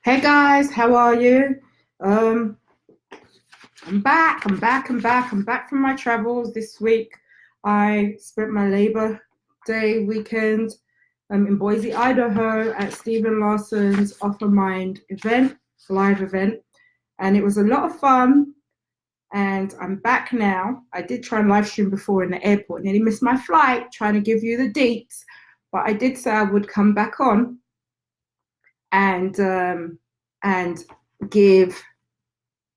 Hey guys, how are you? Um, I'm back. I'm back from my travels this week. I spent my Labor Day weekend in Boise, Idaho at Stephen Larson's offermind live event, and it was a lot of fun. And I'm back now. I did try and live stream before in the airport, nearly missed my flight trying to give you the deets, but I did say I would come back on and give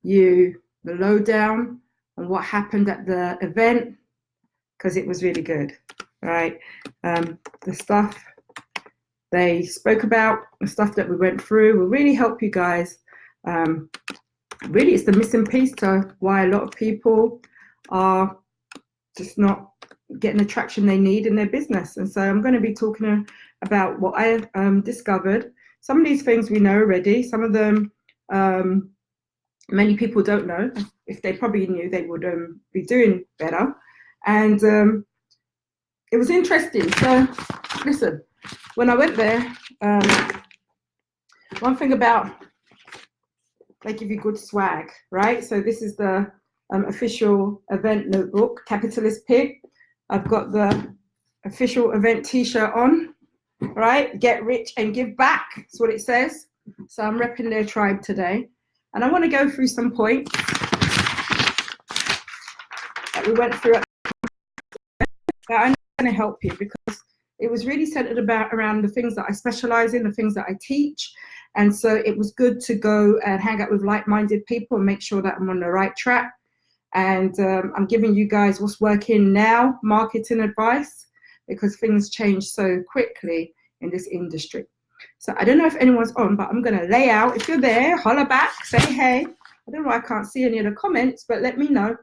you the lowdown on what happened at the event, because it was really good, right? The stuff they spoke about, the stuff that we went through will really help you guys. Really, it's the missing piece to why a lot of people are just not getting the traction they need in their business. And so I'm going to be talking about what I discovered. Some of these things we know already. Some of them many people don't know. If they probably knew, they would be doing better. And it was interesting. So listen, when I went there, one thing about, they give you good swag, right? So this is the official event notebook, Capitalist Pig. I've got the official event t-shirt on, right? Get rich and give back, that's what it says. So I'm repping their tribe today. And I want to go through some points that we went through that I'm going to help you, because it was really centered around the things that I specialize in, the things that I teach. And so it was good to go and hang out with like-minded people and make sure that I'm on the right track. And I'm giving you guys what's working now, marketing advice, because things change so quickly in this industry. So I don't know if anyone's on, but I'm going to lay out. If you're there, holler back, say hey. I don't know why I can't see any of the comments, but let me know.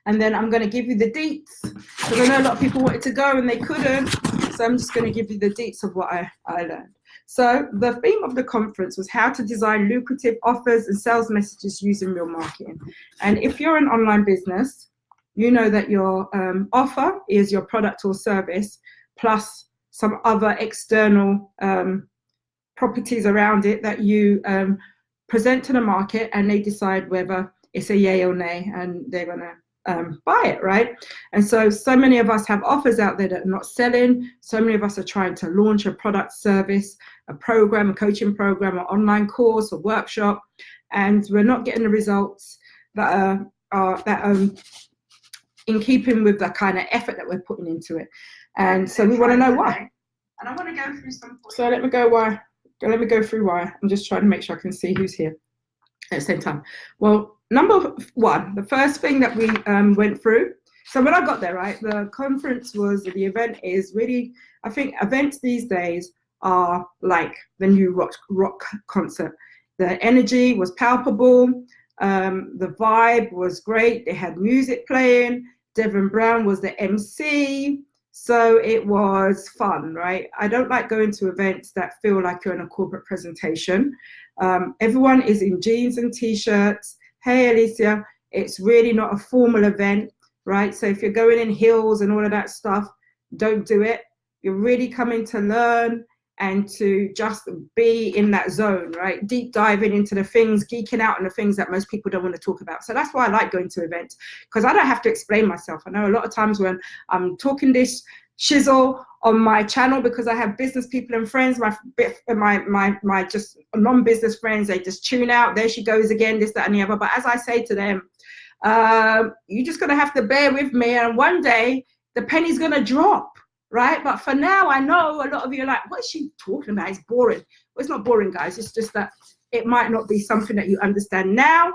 And then I'm going to give you the deets, because I know a lot of people wanted to go and they couldn't. So I'm just going to give you the deets of what I learned. So the theme of the conference was how to design lucrative offers and sales messages using real marketing. And if you're an online business, you know that your offer is your product or service plus some other external properties around it that you present to the market, and they decide whether it's a yay or nay, and they're going to buy it, right? And so many of us have offers out there that are not selling. So many of us are trying to launch a product, service, a program, a coaching program, an online course, a workshop, and we're not getting the results that are in keeping with the kind of effort that we're putting into it. And so we want to know why. And I want to go through some points. So let me go through why. I'm just trying to make sure I can see who's here at the same time. Well, number one, the first thing that we went through. So when I got there, right, the event is really, I think events these days are like the new rock concert. The energy was palpable. The vibe was great. They had music playing. Devin Brown was the MC. So it was fun, right? I don't like going to events that feel like you're in a corporate presentation. Everyone is in jeans and t-shirts. Hey, Alicia, it's really not a formal event, right? So if you're going in heels and all of that stuff, don't do it. You're really coming to learn and to just be in that zone, right? Deep diving into the things, geeking out on the things that most people don't want to talk about. So that's why I like going to events, because I don't have to explain myself. I know a lot of times when I'm talking this shizzle on my channel, because I have business people and friends, my just non-business friends, they just tune out. There she goes again, this, that, and the other. But as I say to them, you're just gonna have to bear with me, and one day the penny's gonna drop, right? But for now, I know a lot of you are like, what's she talking about? It's boring. Well, it's not boring, guys. It's just that it might not be something that you understand now.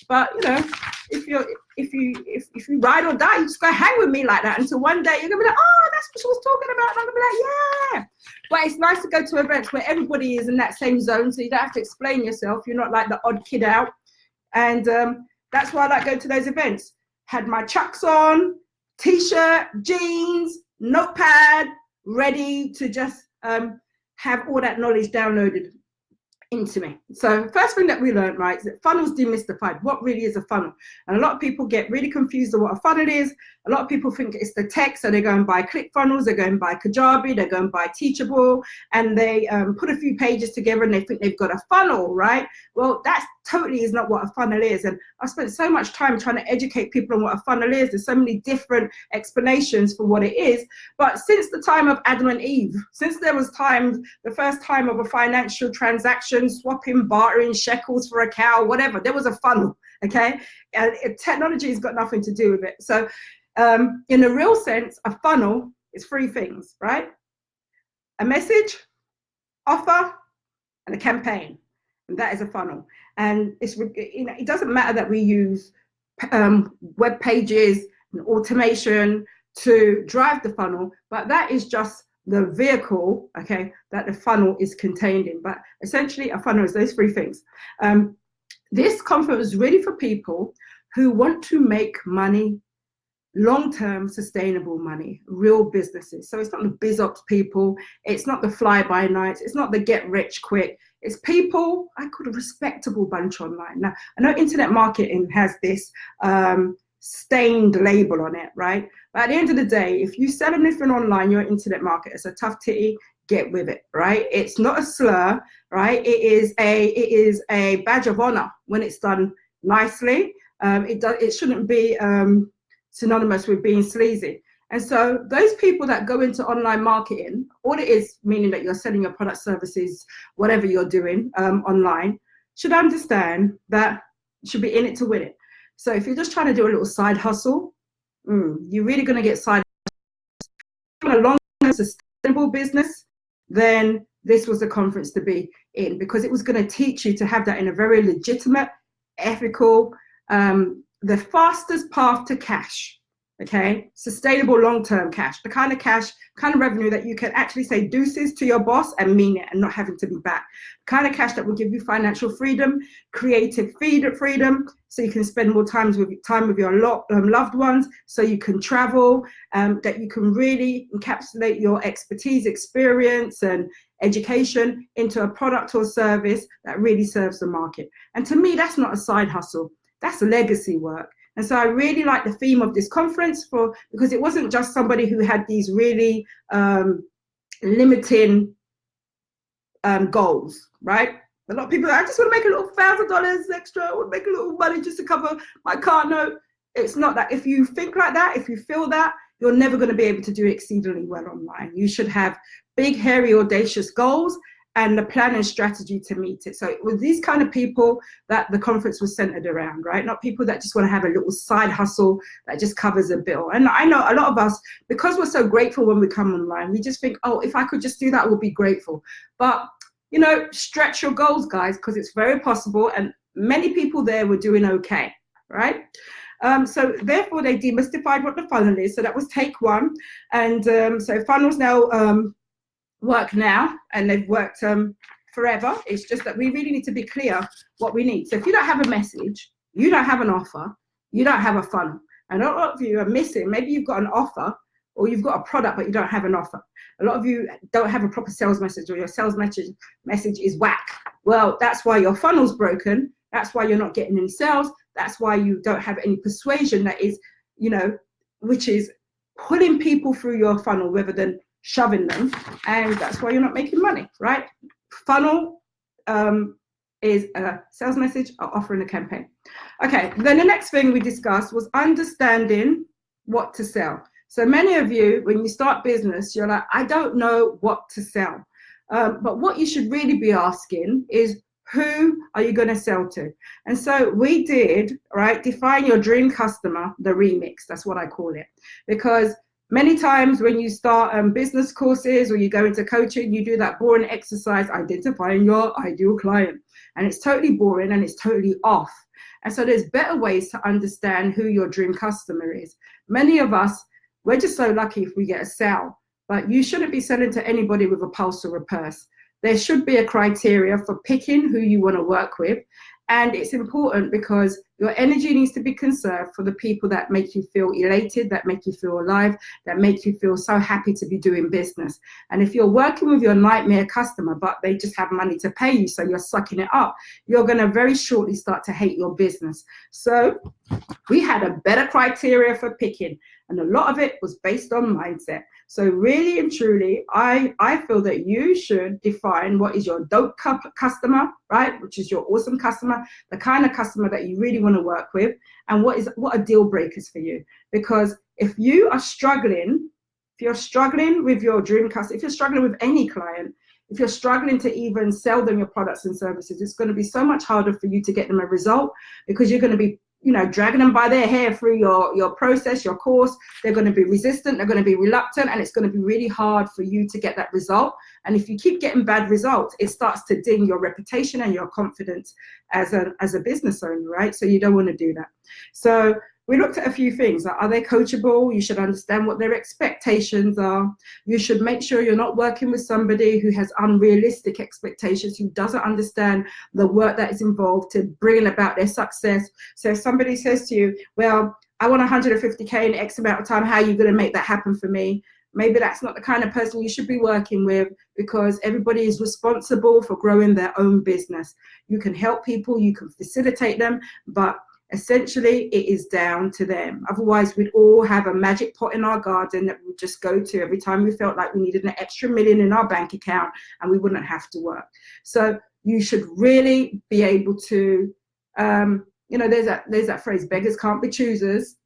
But you know, if you ride or die, you just gotta hang with me like that until one day you're gonna be like, oh, that's what she was talking about. And I'm gonna be like, yeah. But it's nice to go to events where everybody is in that same zone, so you don't have to explain yourself. You're not like the odd kid out. And that's why I like going to those events. Had my chucks on, t-shirt, jeans, notepad, ready to just have all that knowledge downloaded into me. So first thing that we learned, right, is that funnels demystified. What really is a funnel? And a lot of people get really confused on what a funnel is. A lot of people think it's the text, so they go and buy ClickFunnels, they go and buy Kajabi, they go and buy Teachable, and they put a few pages together and they think they've got a funnel, right? Well, that totally is not what a funnel is. And I spent so much time trying to educate people on what a funnel is. There's so many different explanations for what it is. But since the time of Adam and Eve, since there was time, the first time of a financial transaction, swapping, bartering shekels for a cow, whatever, there was a funnel, okay? And technology has got nothing to do with it. So in a real sense, a funnel is three things, right? A message, offer, and a campaign. And that is a funnel. And it's, you know, it doesn't matter that we use web pages and automation to drive the funnel, but that is just the vehicle, okay, that the funnel is contained in. But essentially, a funnel is those three things. This conference is really for people who want to make money, long-term sustainable money, real businesses. So it's not the biz ops people, it's not the fly-by-nights, it's not the get rich quick. It's people, I call a respectable bunch online. Now, I know internet marketing has this stained label on it, right? But at the end of the day, if you sell anything online, you're an internet marketer. It's a tough titty, get with it, right? It's not a slur, right? It is a badge of honor when it's done nicely. It shouldn't be synonymous with being sleazy. And so those people that go into online marketing, all it is, meaning that you're selling your product, services, whatever you're doing online, should understand that you should be in it to win it. So if you're just trying to do a little side hustle, you're really going to get side hustle. A long-term sustainable business, then this was the conference to be in, because it was going to teach you to have that in a very legitimate, ethical, the fastest path to cash, okay? Sustainable long-term cash, the kind of revenue that you can actually say deuces to your boss and mean it and not having to be back. The kind of cash that will give you financial freedom, creative freedom, so you can spend more time with your loved ones, so you can travel, that you can really encapsulate your expertise, experience, and education into a product or service that really serves the market. And to me, that's not a side hustle. That's legacy work. And so I really like the theme of this conference because it wasn't just somebody who had these really limiting goals, right? A lot of people, I just want to make a little $1,000 extra, I want to make a little money just to cover my car note. It's not that. If you think like that, if you feel that, you're never going to be able to do exceedingly well online. You should have big, hairy, audacious goals and the plan and strategy to meet it. So it was these kind of people that the conference was centered around, right? Not people that just want to have a little side hustle that just covers a bill. And I know a lot of us, because we're so grateful when we come online, we just think, oh, if I could just do that, we'll be grateful. But, you know, stretch your goals, guys, because it's very possible. And many people there were doing okay, right? So therefore, they demystified what the funnel is. So that was take one. And so funnels now work now, and they've worked forever. It's just that we really need to be clear what we need. So if you don't have a message, you don't have an offer, you don't have a funnel. And a lot of you are missing, maybe you've got an offer or you've got a product, but you don't have an offer. A lot of you don't have a proper sales message, or your sales message is whack. Well, that's why your funnel's broken. That's why you're not getting any sales. That's why you don't have any persuasion that is, you know, which is pulling people through your funnel rather than shoving them, and that's why you're not making money, right? Funnel is a sales message, an offer, and a campaign. Okay, then the next thing we discussed was understanding what to sell. So many of you, when you start business, you're like, I don't know what to sell. But what you should really be asking is, who are you going to sell to? And so we did, right, define your dream customer, the remix, that's what I call it. Because many times when you start business courses or you go into coaching, you do that boring exercise, identifying your ideal client. And it's totally boring and it's totally off. And so there's better ways to understand who your dream customer is. Many of us, we're just so lucky if we get a sale, but you shouldn't be selling to anybody with a pulse or a purse. There should be a criteria for picking who you want to work with. And it's important because your energy needs to be conserved for the people that make you feel elated, that make you feel alive, that make you feel so happy to be doing business. And if you're working with your nightmare customer, but they just have money to pay you, so you're sucking it up, you're going to very shortly start to hate your business. So we had a better criteria for picking, and a lot of it was based on mindset. So really and truly, I feel that you should define what is your dope customer, right? Which is your awesome customer, the kind of customer that you really want to work with, and what are deal breakers for you. Because if you are struggling, if you're struggling with your dream customer, if you're struggling with any client, if you're struggling to even sell them your products and services, it's going to be so much harder for you to get them a result, because you're going to be, you know, dragging them by their hair through your process, your course. They're going to be resistant, they're going to be reluctant, and it's going to be really hard for you to get that result. And if you keep getting bad results, it starts to ding your reputation and your confidence as a business owner, right? So you don't want to do that. So we looked at a few things. Are they coachable? You should understand what their expectations are. You should make sure you're not working with somebody who has unrealistic expectations, who doesn't understand the work that is involved to bring about their success. So if somebody says to you, well, I want 150K in X amount of time, how are you going to make that happen for me? Maybe that's not the kind of person you should be working with, because everybody is responsible for growing their own business. You can help people, you can facilitate them, but essentially it is down to them. Otherwise, we'd all have a magic pot in our garden that we'd just go to every time we felt like we needed an extra million in our bank account, and we wouldn't have to work. So you should really be able to, you know, there's that phrase, beggars can't be choosers.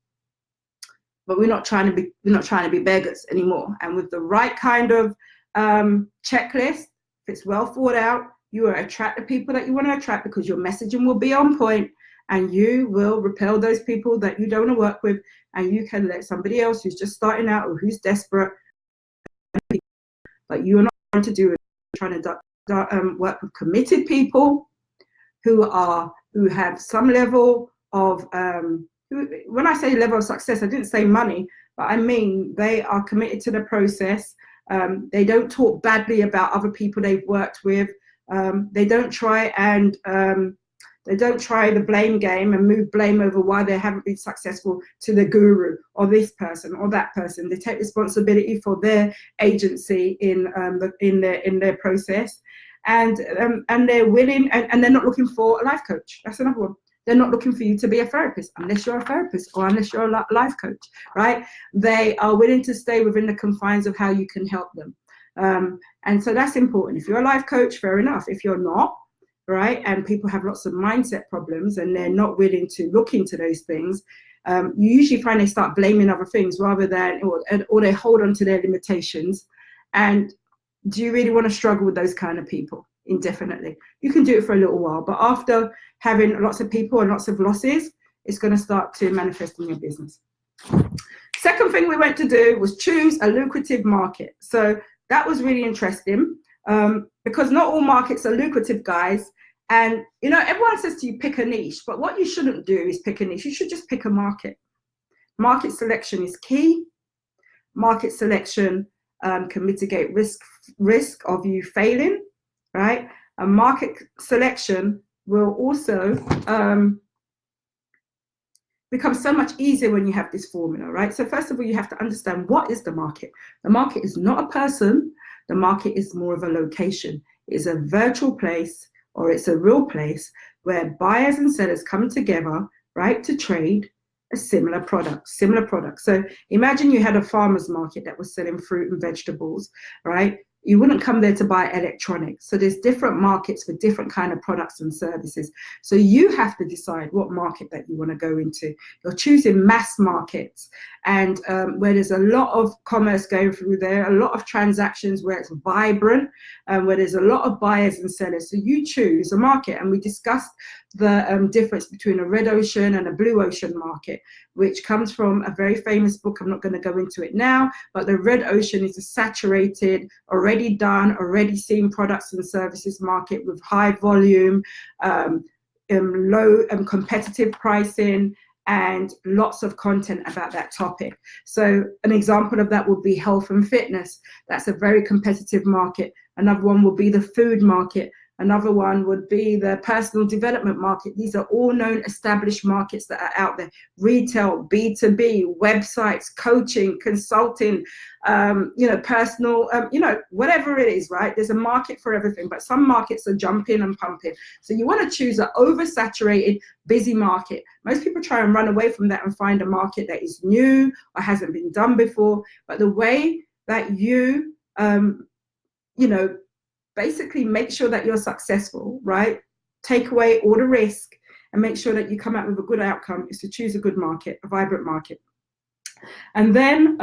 But we're not trying to be beggars anymore. And with the right kind of checklist, if it's well thought out, you will attract the people that you want to attract, because your messaging will be on point, and you will repel those people that you don't want to work with, and you can let somebody else who's just starting out or who's desperate, but you are not trying to do it. You're trying to work with committed people who have some level of when I say level of success, I didn't say money, but I mean they are committed to the process. They don't talk badly about other people they've worked with. They don't try the blame game and move blame over why they haven't been successful to the guru or this person or that person. They take responsibility for their agency in their process, and they're willing, and they're not looking for a life coach. That's another one. They're not looking for you to be a therapist, unless you're a therapist or unless you're a life coach, right? They are willing to stay within the confines of how you can help them. And so that's important. If you're a life coach, fair enough. If you're not, right, and people have lots of mindset problems and they're not willing to look into those things, you usually find they start blaming other things rather than, or they hold on to their limitations. And do you really want to struggle with those kind of people indefinitely? You can do it for a little while, but after having lots of people and lots of losses, it's going to start to manifest in your business. Second thing we went to do was choose a lucrative market. So that was really interesting, because not all markets are lucrative, guys. And, you know, everyone says to you, pick a niche, but what you shouldn't do is pick a niche. You should just pick a market. Market selection is key. Market selection can mitigate risk of you failing, right? And market selection will also become so much easier when you have this formula, right? So first of all, you have to understand, what is the market? The market is not a person. The market is more of a location. It's a virtual place, or it's a real place where buyers and sellers come together, right, to trade a similar product. So imagine you had a farmer's market that was selling fruit and vegetables, right? You wouldn't come there to buy electronics. So there's different markets for different kind of products and services. So you have to decide what market that you want to go into. You're choosing mass markets, and where there's a lot of commerce going through there, a lot of transactions where it's vibrant, and where there's a lot of buyers and sellers. So you choose a market, and we discussed the difference between a red ocean and a blue ocean market, which comes from a very famous book. I'm not going to go into it now, but the red ocean is a saturated, already done, already seen products and services market with high volume, low competitive pricing, and lots of content about that topic. So an example of that would be health and fitness. That's a very competitive market. Another one will be the food market. Another one would be the personal development market. These are all known established markets that are out there. Retail, B2B, websites, coaching, consulting, personal, whatever it is, right? There's a market for everything, but some markets are jumping and pumping. So you want to choose an oversaturated, busy market. Most people try and run away from that and find a market that is new or hasn't been done before. But the way that you, basically make sure that you're successful, right? Take away all the risk and make sure that you come out with a good outcome is to choose a good market, a vibrant market. And then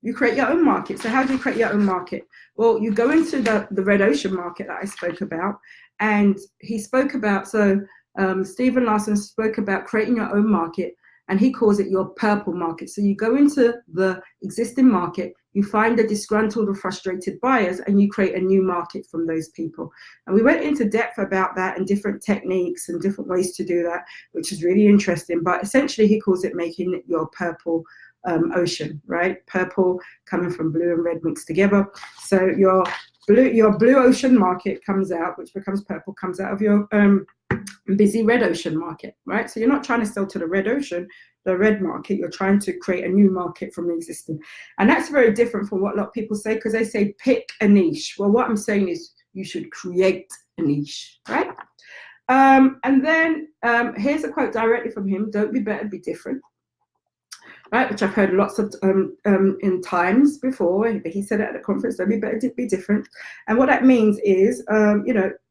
you create your own market. So how do you create your own market? Well, you go into the red ocean market that I spoke about, and he spoke about, Stephen Larson spoke about creating your own market, and he calls it your purple market. So you go into the existing market, you find the disgruntled or frustrated buyers, and you create a new market from those people. And we went into depth about that and different techniques and different ways to do that, which is really interesting. But essentially, he calls it making it your purple ocean, right? Purple coming from blue and red mixed together. So your blue ocean market comes out, which becomes purple, comes out of your busy red ocean market, right? So you're not trying to sell to the red ocean, the red market, you're trying to create a new market from the existing. And that's very different from what a lot of people say, because they say pick a niche. Well, what I'm saying is you should create a niche, right? And then here's a quote directly from him: don't be better, be different. Right, which I've heard lots of in times before. He said it at a conference, don't be better, be different. And what that means is,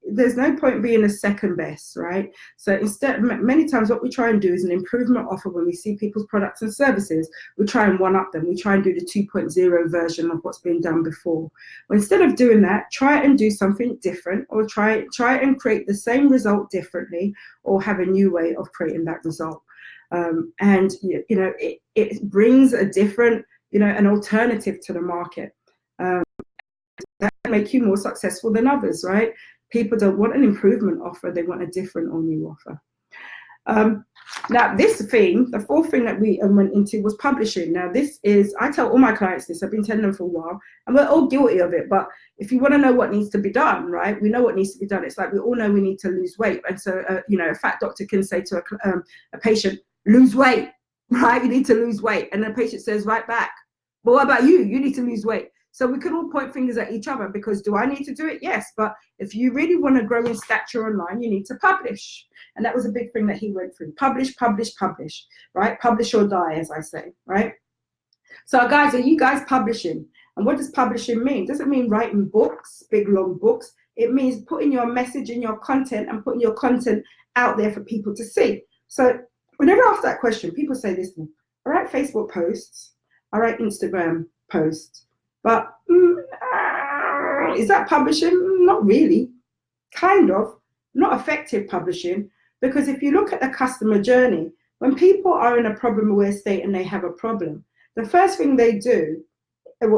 there's no point being a second best, right? So instead, many times what we try and do is an improvement offer. When we see people's products and services, we try and one up them. We try and do the 2.0 version of what's been done before. Well, instead of doing that, try and do something different, or try and create the same result differently, or have a new way of creating that result. And it brings a different, an alternative to the market. That can make you more successful than others, right? People don't want an improvement offer, they want a different or new offer. Now this theme, the fourth thing that we went into was publishing. Now this is, I tell all my clients this, I've been telling them for a while, and we're all guilty of it, but if you want to know what needs to be done, right, we know what needs to be done. It's like we all know we need to lose weight. And so, a fat doctor can say to a patient, lose weight, right? You need to lose weight. And the patient says right back, well, what about you? You need to lose weight. So we can all point fingers at each other, because do I need to do it? Yes. But if you really want to grow in stature online, you need to publish. And that was a big thing that he went through. Publish, publish, publish, right? Publish or die, as I say, right? So guys, are you guys publishing? And what does publishing mean? It doesn't mean writing books, big, long books. It means putting your message in your content and putting your content out there for people to see. So whenever I ask that question, people say this to me: I write Facebook posts, I write Instagram posts, but is that publishing? Not really. Kind of. Not effective publishing, because if you look at the customer journey, when people are in a problem-aware state and they have a problem, the first thing they do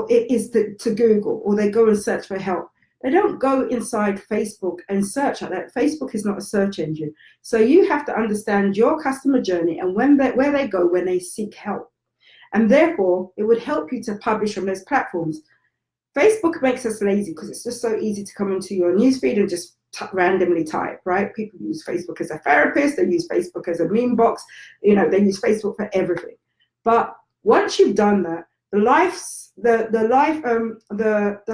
is to Google, or they go and search for help. They don't go inside Facebook and search like that. Facebook is not a search engine. So you have to understand your customer journey and where they go when they seek help. And therefore, it would help you to publish on those platforms. Facebook makes us lazy because it's just so easy to come into your newsfeed and just randomly type, right? People use Facebook as a therapist. They use Facebook as a meme box. They use Facebook for everything. But once you've done that, the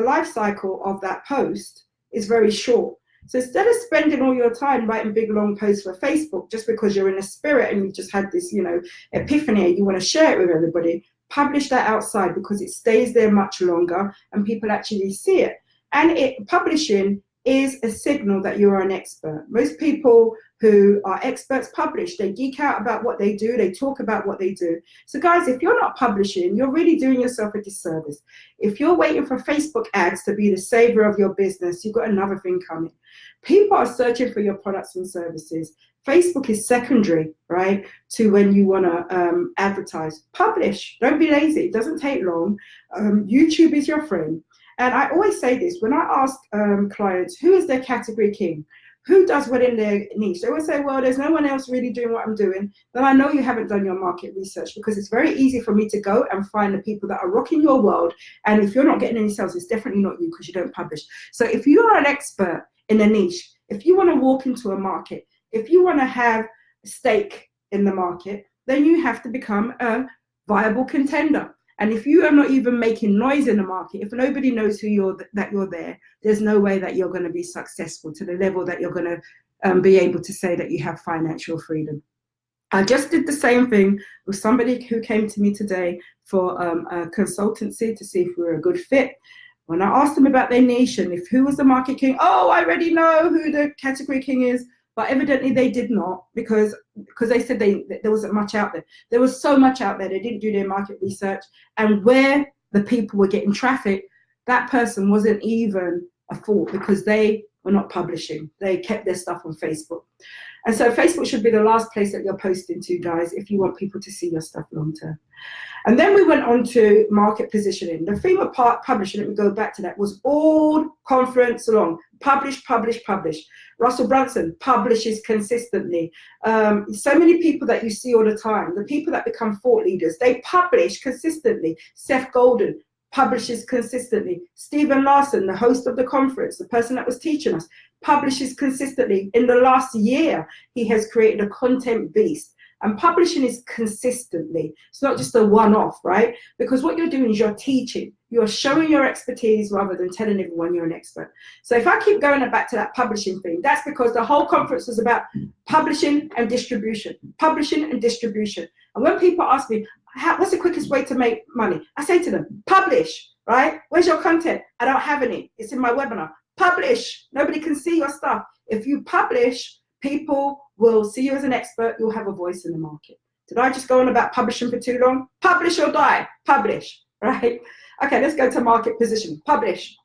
life cycle of that post is very short. So instead of spending all your time writing big long posts for Facebook just because you're in a spirit and you just had this, epiphany and you want to share it with everybody, publish that outside, because it stays there much longer and people actually see it. And publishing is a signal that you're an expert. Most people who are experts publish. They geek out about what they do. They talk about what they do. So guys, if you're not publishing, you're really doing yourself a disservice. If you're waiting for Facebook ads to be the savior of your business, you've got another thing coming. People are searching for your products and services. Facebook is secondary, right, to when you want to advertise. Publish. Don't be lazy. It doesn't take long. YouTube is your friend. And I always say this, when I ask clients, who is their category king? Who does what in their niche? They always say, well, there's no one else really doing what I'm doing. Then I know you haven't done your market research, because it's very easy for me to go and find the people that are rocking your world. And if you're not getting any sales, it's definitely not you, because you don't publish. So if you are an expert in a niche. If you want to walk into a market, if you want to have stake in the market, then you have to become a viable contender. And if you are not even making noise in the market, if nobody knows that you're there, there's no way that you're going to be successful to the level that you're going to be able to say that you have financial freedom. I just did the same thing with somebody who came to me today for a consultancy to see if we were a good fit. When I asked them about their niche and if who was the market king, oh, I already know who the category king is. But evidently they did not, because they said there wasn't much out there. There was so much out there. They didn't do their market research. And where the people were getting traffic, that person wasn't even a thought, because they were not publishing. They kept their stuff on Facebook. And so Facebook should be the last place that you're posting to, guys, if you want people to see your stuff long term. And then we went on to market positioning. The theme of publishing, let me go back to that, was all conference long. Publish, publish, publish. Russell Brunson publishes consistently. So many people that you see all the time, the people that become thought leaders, they publish consistently. Seth Godin publishes consistently. Stephen Larson, the host of the conference, the person that was teaching us, publishes consistently. In the last year, he has created a content beast. And publishing is consistently. It's not just a one-off, right? Because what you're doing is you're teaching. You're showing your expertise rather than telling everyone you're an expert. So if I keep going back to that publishing thing, that's because the whole conference was about publishing and distribution. Publishing and distribution. And when people ask me, what's the quickest way to make money? I say to them, publish, right? Where's your content? I don't have any. It's in my webinar. Publish. Nobody can see your stuff. If you publish, people will see you as an expert. You'll have a voice in the market. Did I just go on about publishing for too long? Publish or die. Publish, right? Okay, let's go to market positioning. Publish.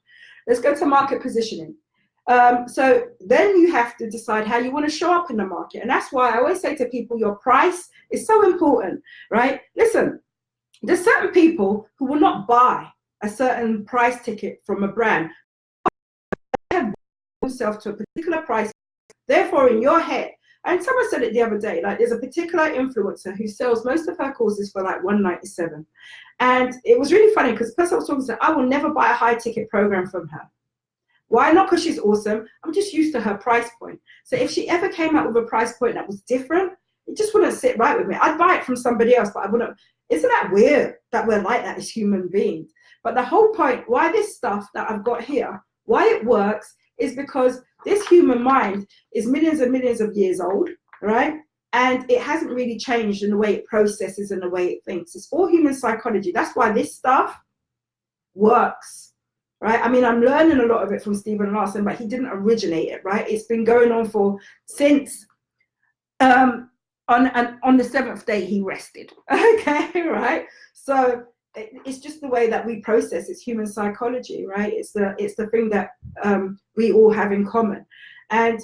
Let's go to market positioning. So then you have to decide how you want to show up in the market. And that's why I always say to people, your price is so important, right? Listen, there's certain people who will not buy a certain price ticket from a brand. They have themselves to a particular price. Therefore, in your head, and someone said it the other day, like there's a particular influencer who sells most of her courses for like $197. And it was really funny because the person I was talking to, I will never buy a high ticket program from her. Why? Not because she's awesome. I'm just used to her price point. So if she ever came out with a price point that was different, it just wouldn't sit right with me. I'd buy it from somebody else, but I wouldn't. Isn't that weird that we're like that as human beings? But the whole point, why this stuff that I've got here, why it works, is because this human mind is millions and millions of years old, right? And it hasn't really changed in the way it processes and the way it thinks. It's all human psychology. That's why this stuff works, right? I mean, I'm learning a lot of it from Stephen Larson, but he didn't originate it, right? It's been going on since on the seventh day he rested, okay, right? So it's just the way that we process. It's human psychology, right? It's the thing that we all have in common. And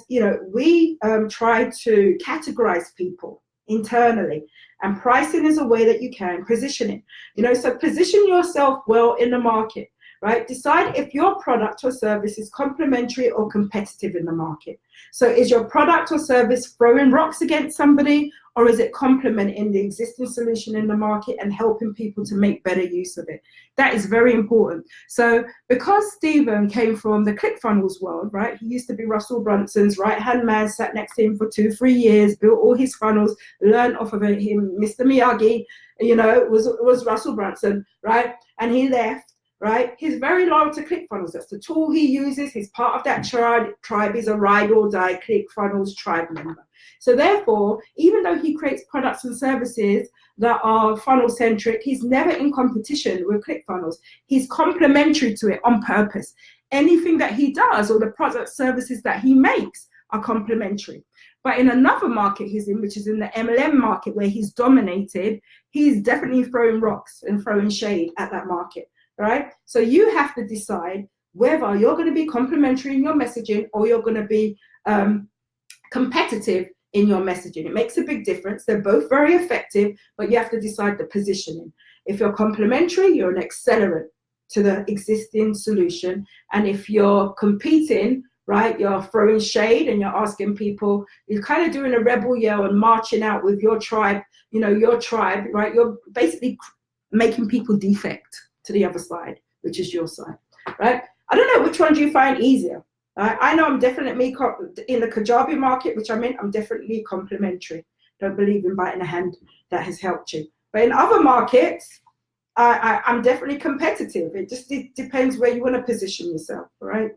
we try to categorize people internally, and pricing is a way that you can position it. So position yourself well in the market, right? Decide if your product or service is complementary or competitive in the market. So is your product or service throwing rocks against somebody, or is it complementing the existing solution in the market and helping people to make better use of it? That is very important. So because Stephen came from the ClickFunnels world, right? He used to be Russell Brunson's right-hand man, sat next to him for 2-3 years, built all his funnels, learned off of him. Mr. Miyagi, was Russell Brunson, right? And he left. Right? He's very loyal to ClickFunnels. That's the tool he uses. He's part of that tribe. He's a ride or die ClickFunnels tribe member. So therefore, even though he creates products and services that are funnel centric, he's never in competition with ClickFunnels. He's complementary to it on purpose. Anything that he does or the product services that he makes are complementary. But in another market he's in, which is in the MLM market where he's dominated, he's definitely throwing rocks and throwing shade at that market. Right? So you have to decide whether you're going to be complementary in your messaging or you're going to be competitive in your messaging. It makes a big difference. They're both very effective, but you have to decide the positioning. If you're complementary, you're an accelerant to the existing solution. And if you're competing, right, you're throwing shade and you're asking people, you're kind of doing a rebel yell and marching out with your tribe, right? You're basically making people defect to the other side, which is your side, right? I don't know, which one do you find easier? I know I'm definitely in the Kajabi market, which I'm definitely complimentary. Don't believe in biting a hand that has helped you. But in other markets, I'm definitely competitive. It just depends where you want to position yourself, right?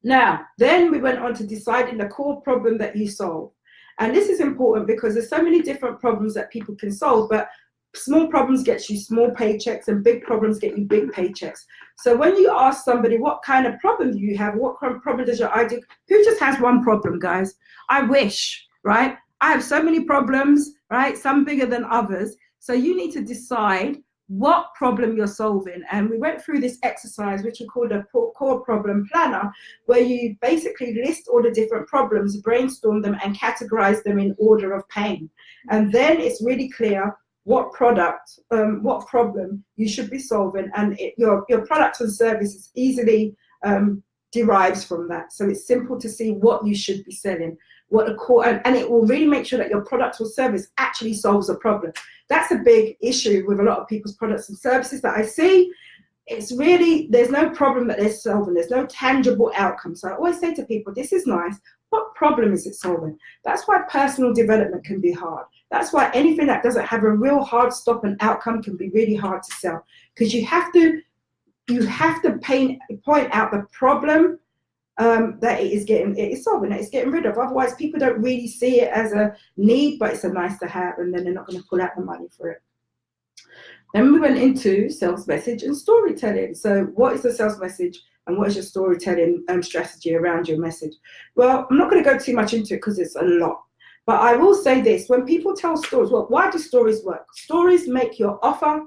Now, then we went on to deciding the core problem that you solve. And this is important because there's so many different problems that people can solve, but small problems get you small paychecks and big problems get you big paychecks. So when you ask somebody, what kind of problem do you have? What kind of problem does your ideal? Who just has one problem, guys? I wish, right? I have so many problems, right? Some bigger than others. So you need to decide what problem you're solving. And we went through this exercise, which we called a core problem planner, where you basically list all the different problems, brainstorm them, and categorize them in order of pain. And then it's really clear what problem you should be solving, and your product and service is easily derives from that. So it's simple to see what you should be selling, what a core, and it will really make sure that your product or service actually solves a problem. That's a big issue with a lot of people's products and services that I see. It's really, there's no problem that they're solving. There's no tangible outcome. So I always say to people, this is nice. What problem is it solving? That's why personal development can be hard. That's why anything that doesn't have a real hard stop and outcome can be really hard to sell, because you have to point out the problem that it is solving, that it's getting rid of. Otherwise, people don't really see it as a need, but it's a nice to have, and then they're not going to pull out the money for it. Then we went into sales message and storytelling. So what is the sales message and what is your storytelling strategy around your message? Well, I'm not going to go too much into it because it's a lot. But I will say this, when people tell stories, well, why do stories work? Stories make your offer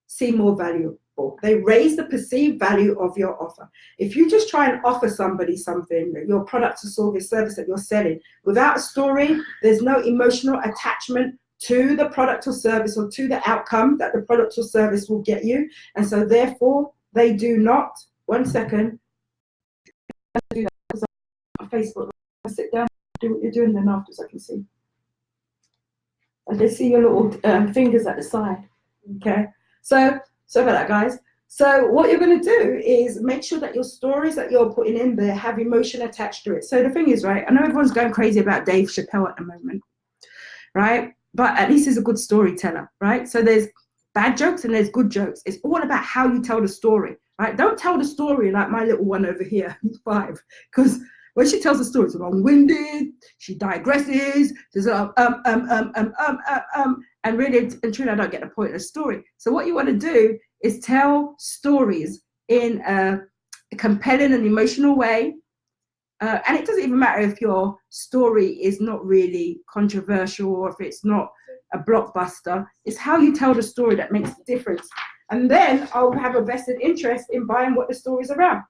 seem more valuable. They raise the perceived value of your offer. If you just try and offer somebody something, your product or service that you're selling, without a story, there's no emotional attachment to the product or service or to the outcome that the product or service will get you. And so therefore, they do not, one second, do that because on Facebook, sit down, do what you're doing, then afterwards I can see. And they see your little fingers at the side, okay? So about that, guys. So what you're going to do is make sure that your stories that you're putting in there have emotion attached to it. So the thing is, right, I know everyone's going crazy about Dave Chappelle at the moment, right? But at least he's a good storyteller, right? So there's bad jokes and there's good jokes. It's all about how you tell the story, right? Don't tell the story like my little one over here, who's 5, because when she tells the story, it's long-winded, she digresses, there's and really and truly I don't get the point of the story. So what you want to do is tell stories in a compelling and emotional way. And it doesn't even matter if your story is not really controversial or if it's not a blockbuster. It's how you tell the story that makes the difference. And then I'll have a vested interest in buying what the story's around.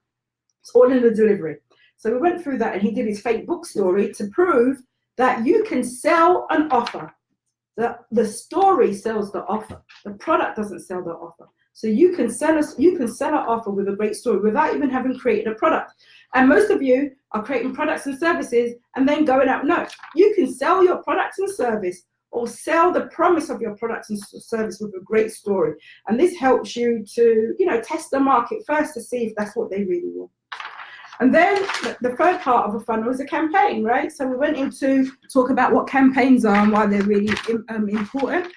It's all in the delivery. So we went through that, and he did his fake book story to prove that you can sell an offer. The story sells the offer. The product doesn't sell the offer. So you can sell an offer with a great story without even having created a product. And most of you are creating products and services and then going out. No, you can sell your product and service or sell the promise of your product and service with a great story. And this helps you to, test the market first to see if that's what they really want. And then the third part of a funnel is a campaign, right? So we went into talk about what campaigns are and why they're really important.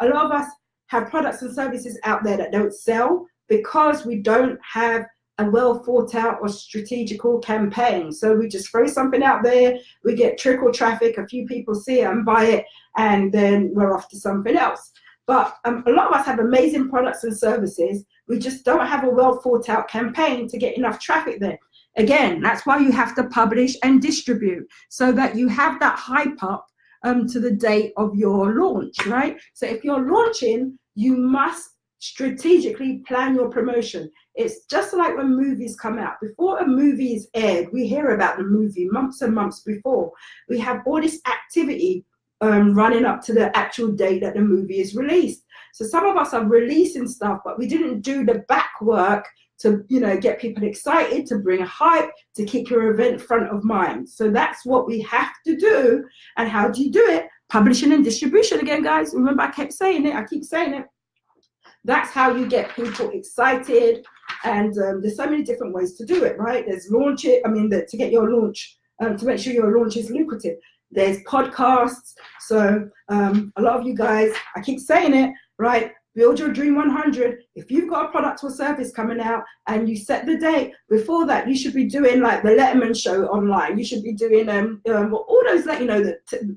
A lot of us have products and services out there that don't sell because we don't have a well thought out or strategical campaign. So we just throw something out there, we get trickle traffic, a few people see it and buy it, and then we're off to something else. But a lot of us have amazing products and services. We just don't have a well thought out campaign to get enough traffic there. Again, that's why you have to publish and distribute so that you have that hype up to the date of your launch, right? So if you're launching, you must strategically plan your promotion. It's just like when movies come out. Before a movie is aired, we hear about the movie months and months before. We have all this activity running up to the actual date that the movie is released. So some of us are releasing stuff, but we didn't do the back work to get people excited, to bring a hype, to keep your event front of mind. So that's what we have to do. And how do you do it? Publishing and distribution again, guys. Remember, I keep saying it. That's how you get people excited And there's so many different ways to do it, right? There's launch it, to get your launch, to make sure your launch is lucrative. There's podcasts. So a lot of you guys, I keep saying it, right? Build your Dream 100. If you've got a product or service coming out and you set the date, before that, you should be doing like the Letterman show online. You should be doing all those, like,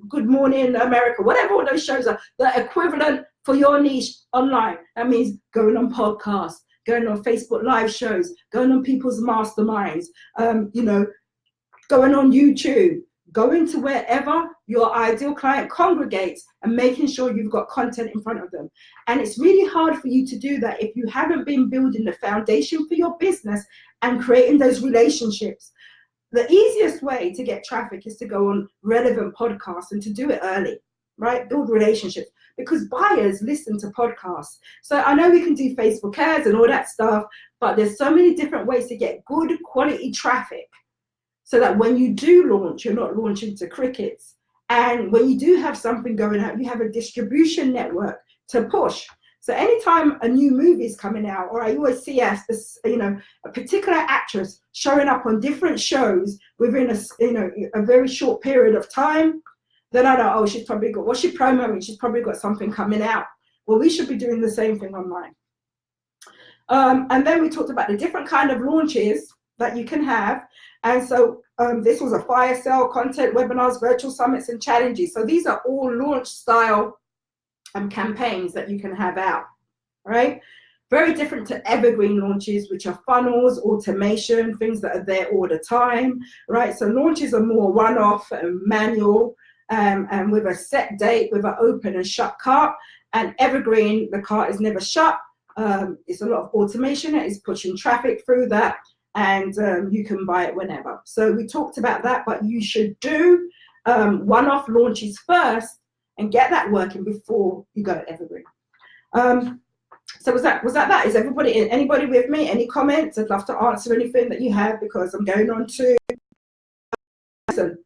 Good Morning America, whatever all those shows are, the equivalent for your niche online. That means going on podcasts, going on Facebook live shows, going on people's masterminds, going on YouTube, going to wherever your ideal client congregates and making sure you've got content in front of them. And it's really hard for you to do that if you haven't been building the foundation for your business and creating those relationships. The easiest way to get traffic is to go on relevant podcasts and to do it early, right? Build relationships, because buyers listen to podcasts. So I know we can do Facebook ads and all that stuff, but there's so many different ways to get good quality traffic, so that when you do launch, you're not launching to crickets. And when you do have something going out, you have a distribution network to push. So anytime a new movie is coming out, or I always see a particular actress showing up on different shows within a very short period of time, then I know, she's probably got, what's she promoting? She's probably got something coming out. Well, we should be doing the same thing online. And then we talked about the different kind of launches that you can have. And so this was a fire sale, content, webinars, virtual summits, and challenges. So these are all launch style campaigns that you can have out, right? Very different to evergreen launches, which are funnels, automation, things that are there all the time, right? So launches are more one-off and manual, and with a set date, with an open and shut cart. And evergreen, the cart is never shut. It's a lot of automation. It is pushing traffic through that. And you can buy it whenever. So we talked about that, but you should do one-off launches first and get that working before you go evergreen. So was that? Is anybody with me? Any comments? I'd love to answer anything that you have, because I'm going on to 9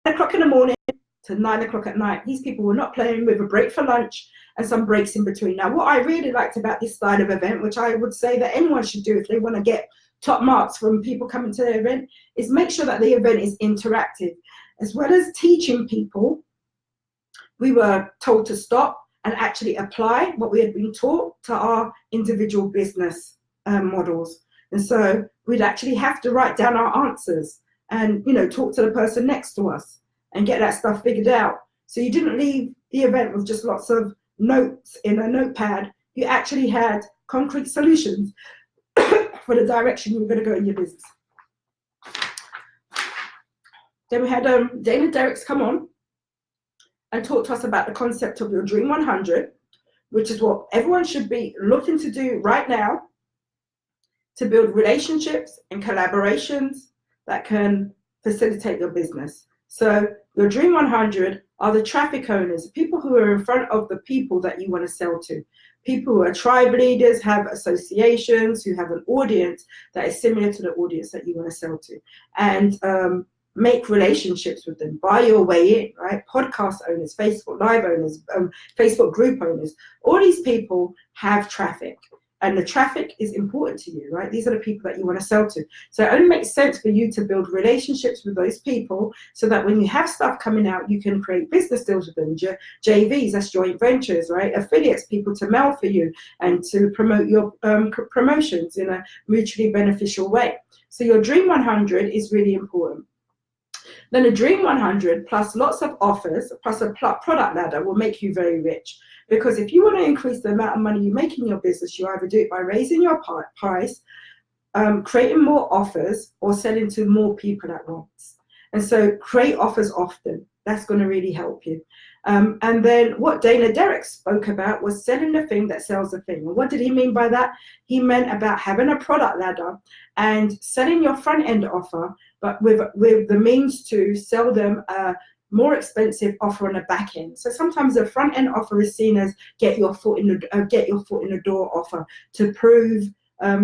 o'clock in the morning to 9 o'clock at night. These people were not playing, with a break for lunch and some breaks in between. Now, what I really liked about this style of event, which I would say that anyone should do if they want to get top marks from people coming to the event, is make sure that the event is interactive. As well as teaching people, we were told to stop and actually apply what we had been taught to our individual business models. And so we'd actually have to write down our answers and talk to the person next to us and get that stuff figured out. So you didn't leave the event with just lots of notes in a notepad. You actually had concrete solutions for the direction you were going to go in your business. Then we had Dana Derricks come on and talk to us about the concept of your Dream 100, which is what everyone should be looking to do right now to build relationships and collaborations that can facilitate your business. So your Dream 100 are the traffic owners, people who are in front of the people that you want to sell to. People who are tribe leaders, have associations, who have an audience that is similar to the audience that you want to sell to. And make relationships with them. Buy your way in, right? Podcast owners, Facebook Live owners, Facebook group owners. All these people have traffic. And the traffic is important to you, right? These are the people that you want to sell to. So it only makes sense for you to build relationships with those people so that when you have stuff coming out, you can create business deals with them. JVs, that's joint ventures, right? Affiliates, people to mail for you and to promote your promotions in a mutually beneficial way. So your Dream 100 is really important. Then a Dream 100 plus lots of offers plus a product ladder will make you very rich. Because if you want to increase the amount of money you make in your business, you either do it by raising your price, creating more offers, or selling to more people at once. And so create offers often. That's going to really help you. And then what Dana Derricks spoke about was selling the thing that sells the thing. And what did he mean by that? He meant about having a product ladder and selling your front end offer, but with the means to sell them a more expensive offer on the back end. So sometimes the front end offer is seen as get your foot in the door offer to prove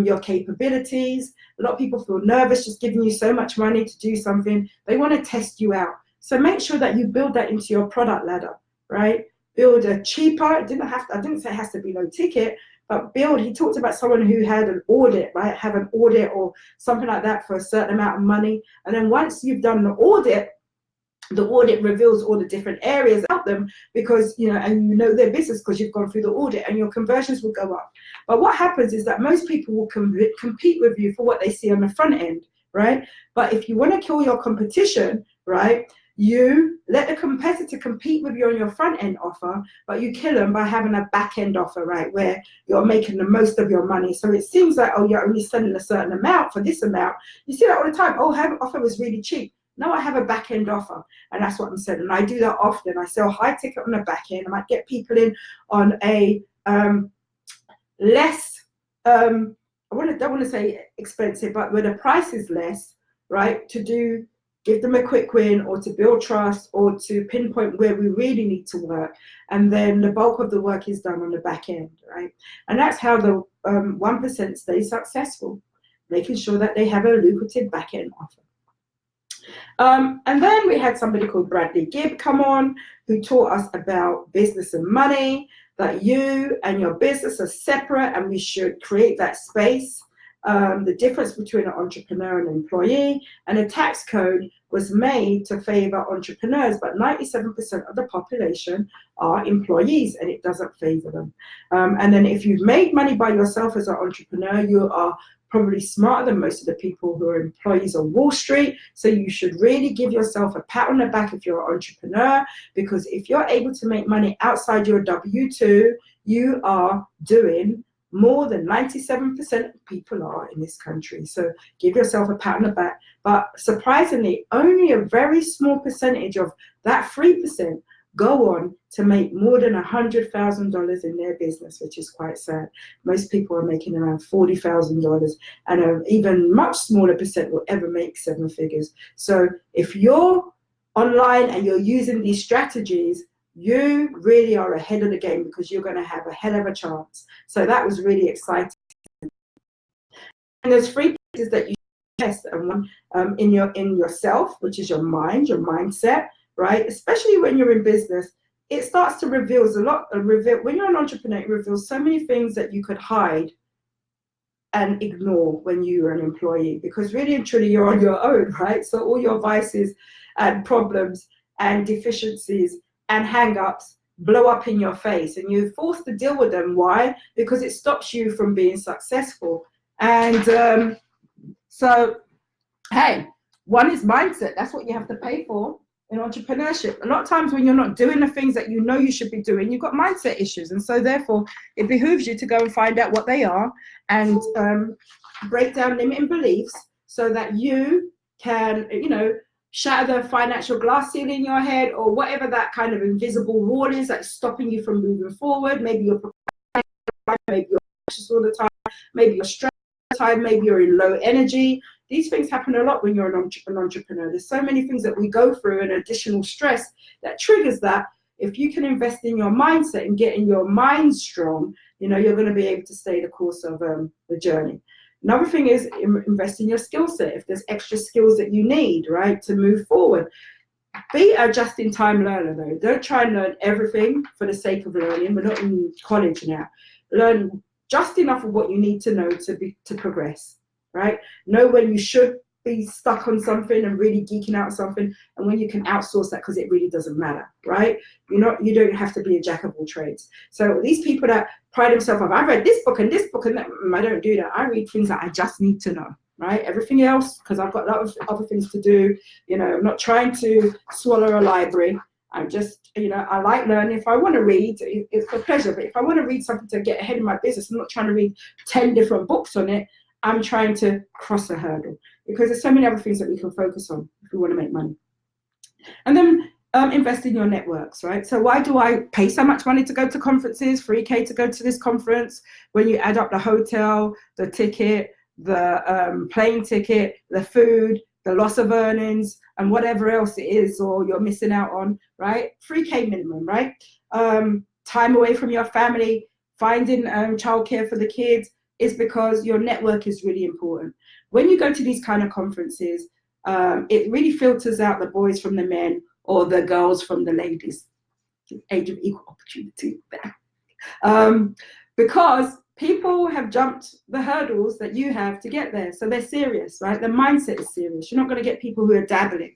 your capabilities. A lot of people feel nervous just giving you so much money to do something. They want to test you out. So make sure that you build that into your product ladder, right? Build a cheaper, I didn't say it has to be low ticket, But build, he talked about someone who had an audit, right? Have an audit or something like that for a certain amount of money. And then once you've done the audit reveals all the different areas about them, because and you know their business because you've gone through the audit, and your conversions will go up. But what happens is that most people will compete with you for what they see on the front end, right? But if you want to kill your competition, right, you let the competitor compete with you on your front end offer, but you kill them by having a back end offer, right, where you're making the most of your money. So it seems like, oh, you're only selling a certain amount for this amount. You see that all the time. Oh, her offer was really cheap. No, I have a back end offer, and that's what I'm saying. And I do that often. I sell high ticket on the back end. I might get people in on a less, don't want to say expensive, but where the price is less, right? To give them a quick win, or to build trust, or to pinpoint where we really need to work, and then the bulk of the work is done on the back end, right? And that's how the 1% stays successful, making sure that they have a lucrative back end offer. And then we had somebody called Bradley Gibb come on, who taught us about business and money, that you and your business are separate and we should create that space. The difference between an entrepreneur and an employee, and a tax code was made to favor entrepreneurs, but 97% of the population are employees, and it doesn't favor them. And then if you've made money by yourself as an entrepreneur, you are probably smarter than most of the people who are employees on Wall Street. So you should really give yourself a pat on the back if you're an entrepreneur, because if you're able to make money outside your W-2, you are doing more than 97% of people are in this country. So give yourself a pat on the back. But surprisingly, only a very small percentage of that 3% go on to make more than $100,000 in their business, which is quite sad. Most people are making around $40,000, and an even much smaller percent will ever make 7 figures. So if you're online and you're using these strategies, you really are ahead of the game, because you're going to have a hell of a chance. So that was really exciting. And there's 3 places that you test, and one in yourself, which is your mind, your mindset, right? Especially when you're in business, it starts to reveal a lot. When you're an entrepreneur, it reveals so many things that you could hide and ignore when you're an employee, because really and truly you're on your own, right? So all your vices and problems and deficiencies and hang-ups blow up in your face, and you're forced to deal with them. Why? Because it stops you from being successful. And so, hey, one is mindset. That's what you have to pay for in entrepreneurship. A lot of times when you're not doing the things that you know you should be doing, you've got mindset issues. And so therefore, it behooves you to go and find out what they are, and break down limiting beliefs, so that you can, shatter the financial glass ceiling in your head, or whatever that kind of invisible wall is that's stopping you from moving forward. Maybe you're maybe you're anxious all the time, maybe you're stressed all the time, maybe you're in low energy. These things happen a lot when you're an entrepreneur. There's so many things that we go through, and additional stress that triggers that. If you can invest in your mindset and getting your mind strong, you're going to be able to stay the course of the journey. Another thing is invest in your skill set. If there's extra skills that you need, right, to move forward. Be a just-in-time learner, though. Don't try and learn everything for the sake of learning. We're not in college now. Learn just enough of what you need to know to progress, right? Know when you should be stuck on something and really geeking out on something, and when you can outsource that because it really doesn't matter, right? You don't have to be a jack of all trades. So these people that pride themselves on, I've read this book and that, I don't do that. I read things that I just need to know, right? Everything else, because I've got a lot of other things to do. I'm not trying to swallow a library. I'm just, I like learning. If I want to read, it's for pleasure. But if I want to read something to get ahead in my business, I'm not trying to read 10 different books on it. I'm trying to cross a hurdle, because there's so many other things that we can focus on if we want to make money. And then invest in your networks, right? So why do I pay so much money to go to conferences, $3K to go to this conference? When you add up the hotel, the ticket, the plane ticket, the food, the loss of earnings, and whatever else it is, or you're missing out on, right? 3K minimum, right? Time away from your family, finding childcare for the kids, is because your network is really important. When you go to these kind of conferences, it really filters out the boys from the men, or the girls from the ladies. Age of equal opportunity there. Because people have jumped the hurdles that you have to get there. So they're serious, right? The mindset is serious. You're not going to get people who are dabbling.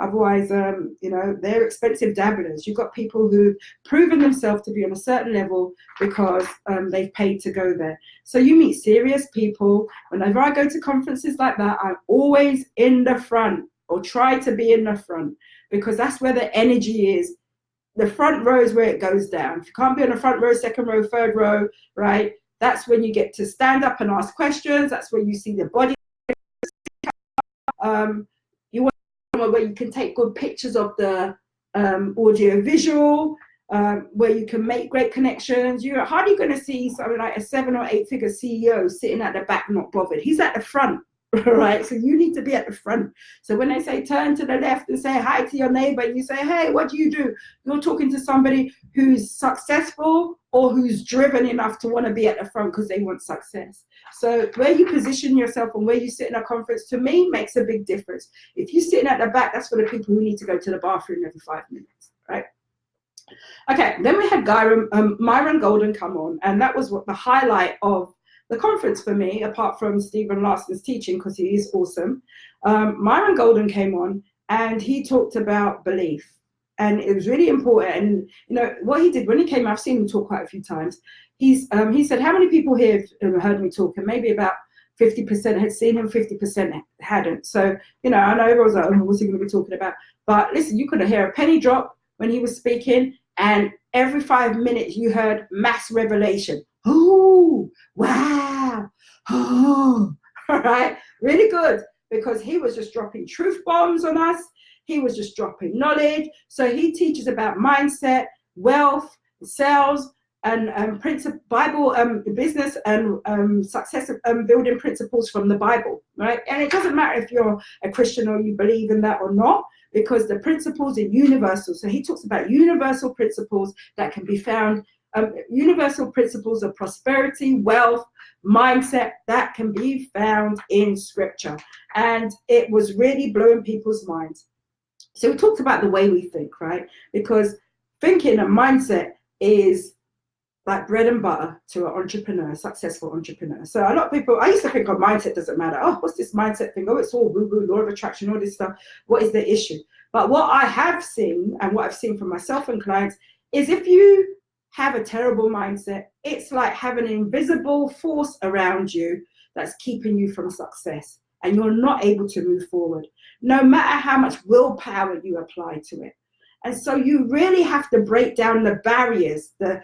Otherwise, they're expensive dabblers. You've got people who've proven themselves to be on a certain level because they've paid to go there. So you meet serious people. Whenever I go to conferences like that, I'm always in the front, or try to be in the front, because that's where the energy is. The front row is where it goes down. If you can't be on the front row, second row, third row, right? That's when you get to stand up and ask questions. That's where you see the body. You want somewhere where you can take good pictures of the audio visual, where you can make great connections. You're hardly going to see something like a 7 or 8 figure CEO sitting at the back not bothered. He's at the front. Right, so you need to be at the front. So when they say turn to the left and say hi to your neighbor, and you say, hey, what do? You're talking to somebody who's successful or who's driven enough to want to be at the front because they want success. So where you position yourself and where you sit in a conference, to me, makes a big difference. If you're sitting at the back, that's for the people who need to go to the bathroom every 5 minutes, right? Okay, then we had Myron Golden come on, and that was what the highlight of the conference for me, apart from Stephen Larson's teaching, because he is awesome. Myron Golden came on, and he talked about belief, and it was really important. And what he did when he came, I've seen him talk quite a few times. He said, how many people here have heard me talk? And maybe about 50% had seen him, 50% hadn't. So I know everyone's like, oh, what's he going to be talking about? But listen, you could hear a penny drop when he was speaking, and every 5 minutes you heard mass revelation. Oh, wow. Oh, all right. Really good, because he was just dropping truth bombs on us. He was just dropping knowledge. So he teaches about mindset, wealth, sales, and Bible business and success building principles from the Bible, right? And it doesn't matter if you're a Christian or you believe in that or not, because the principles are universal. So he talks about universal principles that can be found. Universal principles of prosperity, wealth, mindset that can be found in scripture. And it was really blowing people's minds. So we talked about the way we think, right? Because thinking and mindset is like bread and butter to an entrepreneur, successful entrepreneur. So a lot of people, I used to think, oh, mindset doesn't matter. Oh, what's this mindset thing? Oh, it's all woo-woo, law of attraction, all this stuff. What is the issue? But what I have seen, and what I've seen from myself and clients, is if you have a terrible mindset, it's like having an invisible force around you that's keeping you from success, and you're not able to move forward, no matter how much willpower you apply to it. And so you really have to break down the barriers, the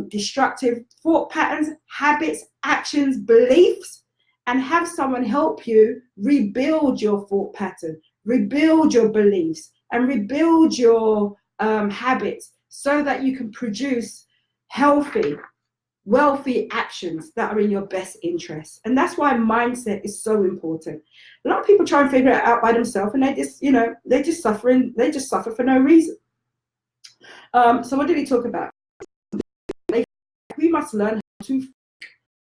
destructive thought patterns, habits, actions, beliefs, and have someone help you rebuild your thought pattern, rebuild your beliefs, and rebuild your habits, so that you can produce healthy, wealthy actions that are in your best interest. And that's why mindset is so important. A lot of people try and figure it out by themselves, and they just suffer for no reason. So what did he talk about? We must learn how to think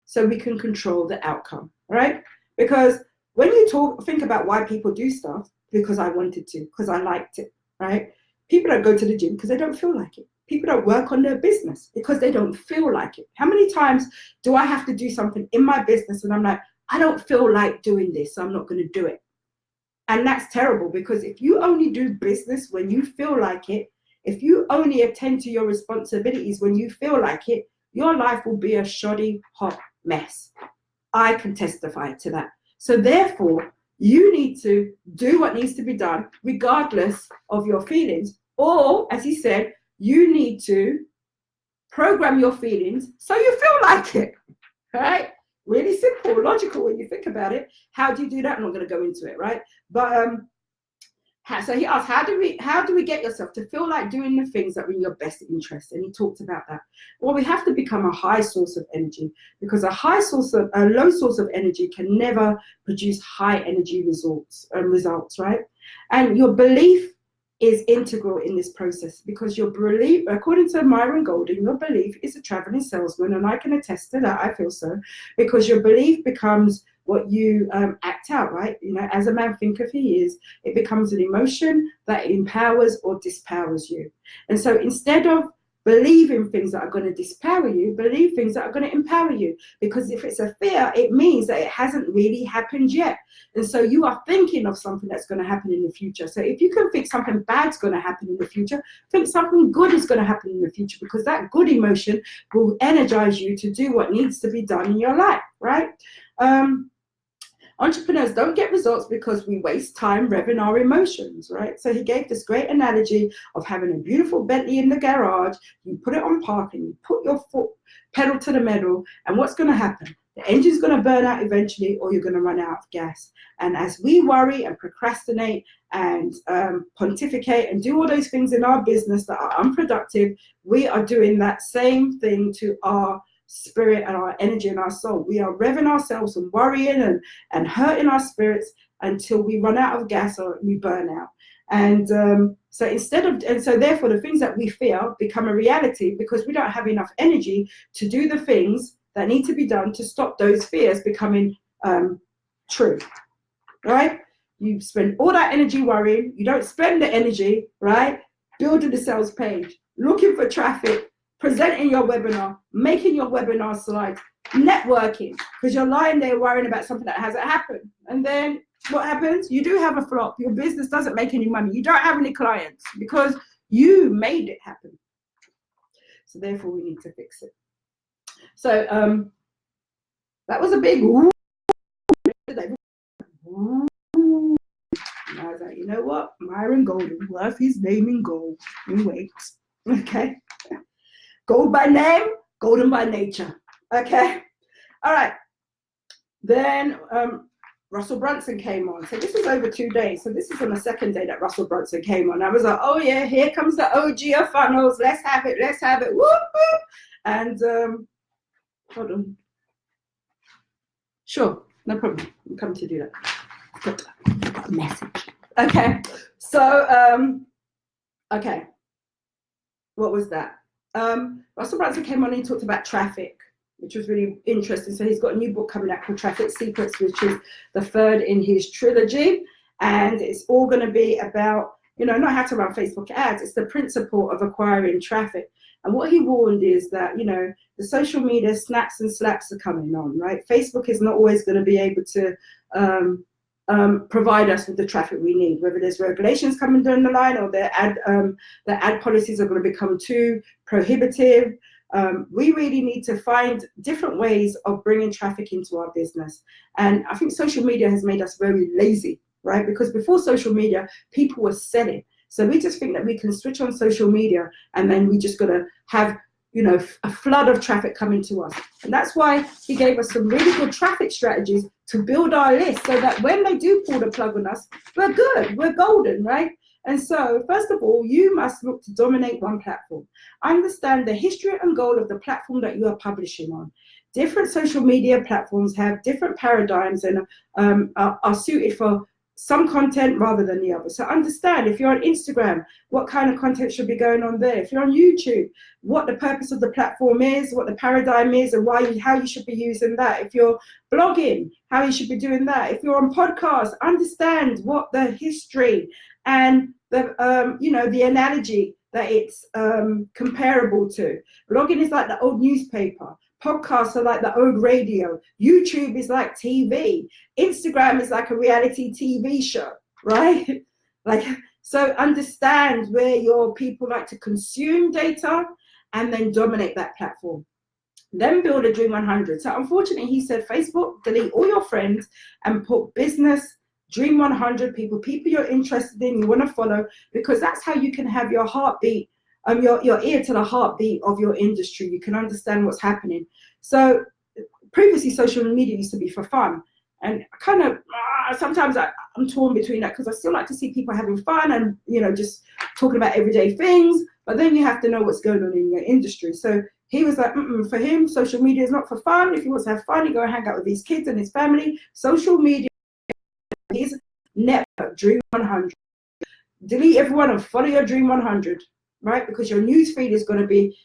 so we can control the outcome, right? Because when you think about why people do stuff, because I wanted to, because I liked it, right? People don't go to the gym because they don't feel like it. People don't work on their business because they don't feel like it. How many times do I have to do something in my business and I'm like, I don't feel like doing this, so I'm not going to do it. And that's terrible, because if you only do business when you feel like it, if you only attend to your responsibilities when you feel like it, your life will be a shoddy, hot mess. I can testify to that. So therefore, you need to do what needs to be done regardless of your feelings. Or, as he said, you need to program your feelings so you feel like it, right? Really simple, logical when you think about it. How do you do that? I'm not going to go into it, right? But so he asked, how do we get yourself to feel like doing the things that are in your best interest? And he talked about that. Well, we have to become a high source of energy, because a low source of energy can never produce high energy results, right? And your belief is integral in this process, because your belief, according to Myron Golden, your belief is a traveling salesman, and I can attest to that. I feel so, because your belief becomes what you act out, right? As a man thinketh he is, it becomes an emotion that empowers or dispowers you. And so instead of Believe in things that are going to disempower you. Believe things that are going to empower you. Because if it's a fear, it means that it hasn't really happened yet. And so you are thinking of something that's going to happen in the future. So if you can think something bad's going to happen in the future, think something good is going to happen in the future, because that good emotion will energize you to do what needs to be done in your life, right? Entrepreneurs don't get results because we waste time revving our emotions, right? So he gave this great analogy of having a beautiful Bentley in the garage. You put it on parking, you put your foot pedal to the metal, and what's going to happen? The engine's going to burn out eventually, or you're going to run out of gas. And as we worry and procrastinate and pontificate and do all those things in our business that are unproductive, we are doing that same thing to our spirit and our energy and our soul. We are revving ourselves and worrying and hurting our spirits until we run out of gas or we burn out. And so therefore the things that we fear become a reality, because we don't have enough energy to do the things that need to be done to stop those fears becoming true, right? You spend all that energy worrying. You don't spend the energy, right, building the sales page, looking for traffic, presenting your webinar, making your webinar slides, networking, because you're lying there worrying about something that hasn't happened. And then what happens? You do have a flop. Your business doesn't make any money. You don't have any clients because you made it happen. So therefore, we need to fix it. So that was a big woo. And I was like, you know what? Myron Golden, worth his name in gold. Wait, okay. Gold by name, golden by nature. Okay. All right. Then Russell Brunson came on. So this was over 2 days. So this is on the second day that Russell Brunson came on. I was like, oh yeah, here comes the OG of funnels. Let's have it. Let's have it. Whoop, whoop. And hold on. Sure, no problem. I'm coming to do that. I've got a message. Okay. So okay. What was that? Russell Brunson came on and he talked about traffic, which was really interesting. So he's got a new book coming out called Traffic Secrets, which is the third in his trilogy. And it's all going to be about, not how to run Facebook ads. It's the principle of acquiring traffic. And what he warned is that, the social media snaps and slaps are coming on, right? Facebook is not always going to be able to provide us with the traffic we need, whether there's regulations coming down the line or the ad policies are going to become too prohibitive. We really need to find different ways of bringing traffic into our business. And I think social media has made us very lazy, right? Because before social media, people were selling. So we just think that we can switch on social media and then we just got to have, a flood of traffic coming to us. And that's why he gave us some really good traffic strategies to build our list so that when they do pull the plug on us, we're good, we're golden, right? And so, first of all, you must look to dominate one platform. Understand the history and goal of the platform that you are publishing on. Different social media platforms have different paradigms and are suited for some content rather than the other. So understand, if you're on Instagram, what kind of content should be going on there. If you're on YouTube, what the purpose of the platform is, what the paradigm is, and how you should be using that. If you're blogging, how you should be doing that. If you're on podcasts, understand what the history and the the analogy that it's comparable to. Blogging is like the old newspaper. Podcasts are like the old radio. YouTube is like TV. Instagram is like a reality TV show, right? So understand where your people like to consume data and then dominate that platform. Then build a Dream 100. So unfortunately, he said, Facebook, delete all your friends and put business, Dream 100 people you're interested in, you want to follow, because that's how you can have your heartbeat, your ear to the heartbeat of your industry. You can understand what's happening. So previously, social media used to be for fun. And kind of sometimes I'm torn between that, because I still like to see people having fun and, just talking about everyday things. But then you have to know what's going on in your industry. So he was like, for him, social media is not for fun. If he wants to have fun, he go and hang out with his kids and his family. Social media, his network, Dream 100. Delete everyone and follow your Dream 100, right? Because your news feed is going to be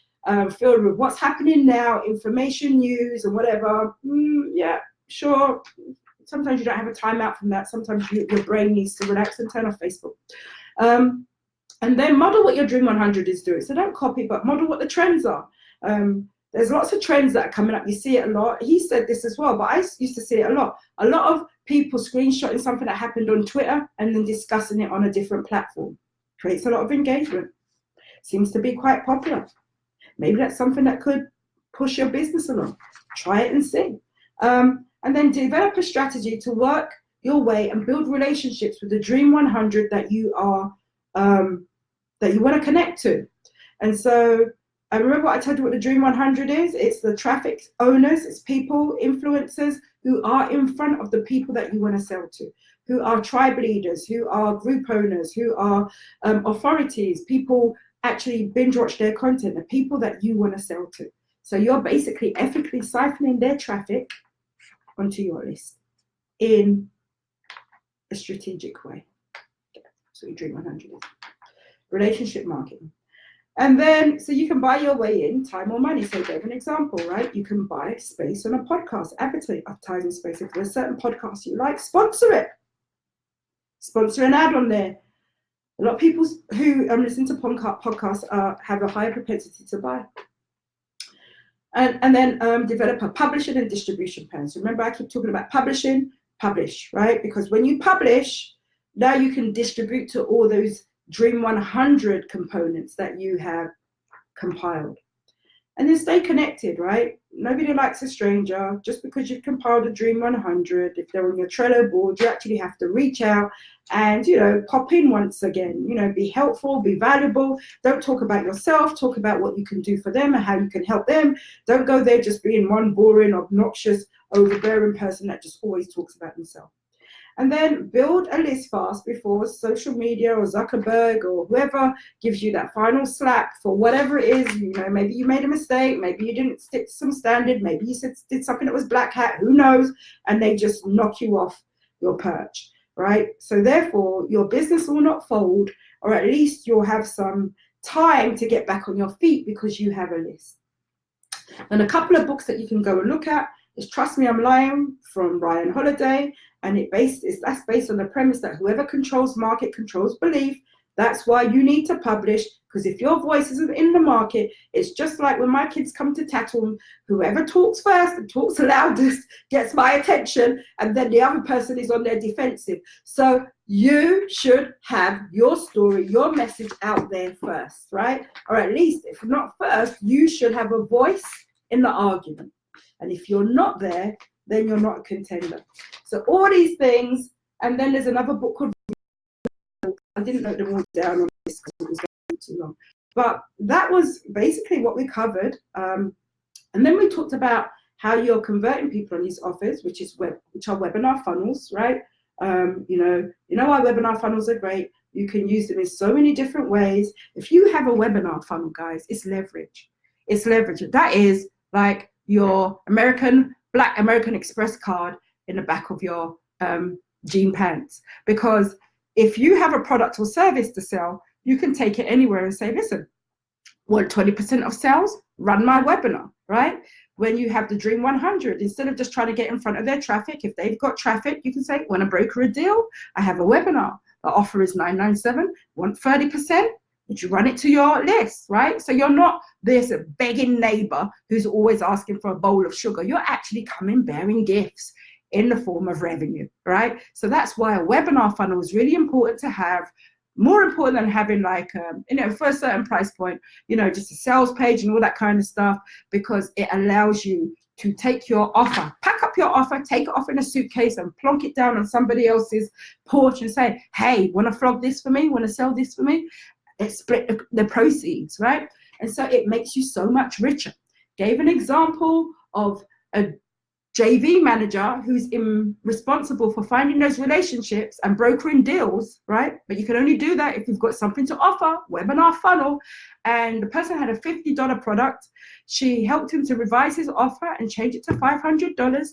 filled with what's happening now, information, news, and whatever. Yeah, sure. Sometimes you don't have a timeout from that. Sometimes your brain needs to relax and turn off Facebook. And then model what your Dream 100 is doing. So don't copy, but model what the trends are. There's lots of trends that are coming up. You see it a lot. He said this as well, but I used to see it a lot. A lot of people screenshotting something that happened on Twitter and then discussing it on a different platform. Creates a lot of engagement. Seems to be quite popular. Maybe that's something that could push your business along. Try it and see. And then develop a strategy to work your way and build relationships with the Dream 100 that you are that you want to connect to. And so I remember what I told you what the Dream 100 is. It's the traffic owners, it's people, influencers who are in front of the people that you want to sell to, who are tribe leaders, who are group owners, who are authorities, people actually binge watch their content, the people that you want to sell to. So you're basically ethically siphoning their traffic onto your list in a strategic way. So your Dream 100 is relationship marketing. And then, so you can buy your way in, time or money. So I gave an example, right? You can buy space on a podcast, advertising space. If there's a certain podcast you like, sponsor it. Sponsor an ad on there. A lot of people who listen to podcasts have a higher propensity to buy. And then develop a publishing and distribution plan. So remember, I keep talking about publishing, publish, right? Because when you publish, now you can distribute to all those Dream 100 components that you have compiled. And then stay connected, right? Nobody likes a stranger. Just because you've compiled a Dream 100, if they're on your Trello board, you actually have to reach out and, pop in once again. Be helpful, be valuable. Don't talk about yourself. Talk about what you can do for them and how you can help them. Don't go there just being one boring, obnoxious, overbearing person that just always talks about themselves. And then build a list fast before social media or Zuckerberg or whoever gives you that final slap for whatever it is. Maybe you made a mistake. Maybe you didn't stick to some standard. Maybe you did something that was black hat. Who knows? And they just knock you off your perch, right? So therefore, your business will not fold, or at least you'll have some time to get back on your feet because you have a list. And a couple of books that you can go and look at is Trust Me, I'm Lying from Ryan Holiday. And that's based on the premise that whoever controls market controls belief. That's why you need to publish, because if your voice isn't in the market, it's just like when my kids come to tattle, whoever talks first and talks loudest gets my attention, and then the other person is on their defensive. So you should have your story, your message out there first, right? Or at least, if not first, you should have a voice in the argument. And if you're not there, then you're not a contender. So all these things, and then there's another book called, I didn't note them all down on this because it was going too long. But that was basically what we covered. And then we talked about how you're converting people on these offers, which are webinar funnels, right? You know why webinar funnels are great. You can use them in so many different ways. If you have a webinar funnel, guys, it's leverage. It's leverage. That is like your Black American Express card in the back of your jean pants. Because if you have a product or service to sell, you can take it anywhere and say, listen, want 20% of sales? Run my webinar, right? When you have the Dream 100, instead of just trying to get in front of their traffic, if they've got traffic, you can say, want to broker a deal? I have a webinar. The offer is $997. Want 30%? Would you run it to your list, right? So you're not this begging neighbor who's always asking for a bowl of sugar. You're actually coming bearing gifts in the form of revenue, right? So that's why a webinar funnel is really important to have, more important than having like, for a certain price point, just a sales page and all that kind of stuff, because it allows you to take your offer, pack up your offer, take it off in a suitcase and plonk it down on somebody else's porch and say, hey, want to flog this for me? Want to sell this for me? Let's split the proceeds, right? And so it makes you so much richer. Gave an example of a JV manager who's responsible for finding those relationships and brokering deals, right? But you can only do that if you've got something to offer, webinar funnel. And the person had a $50 product. She helped him to revise his offer and change it to $500,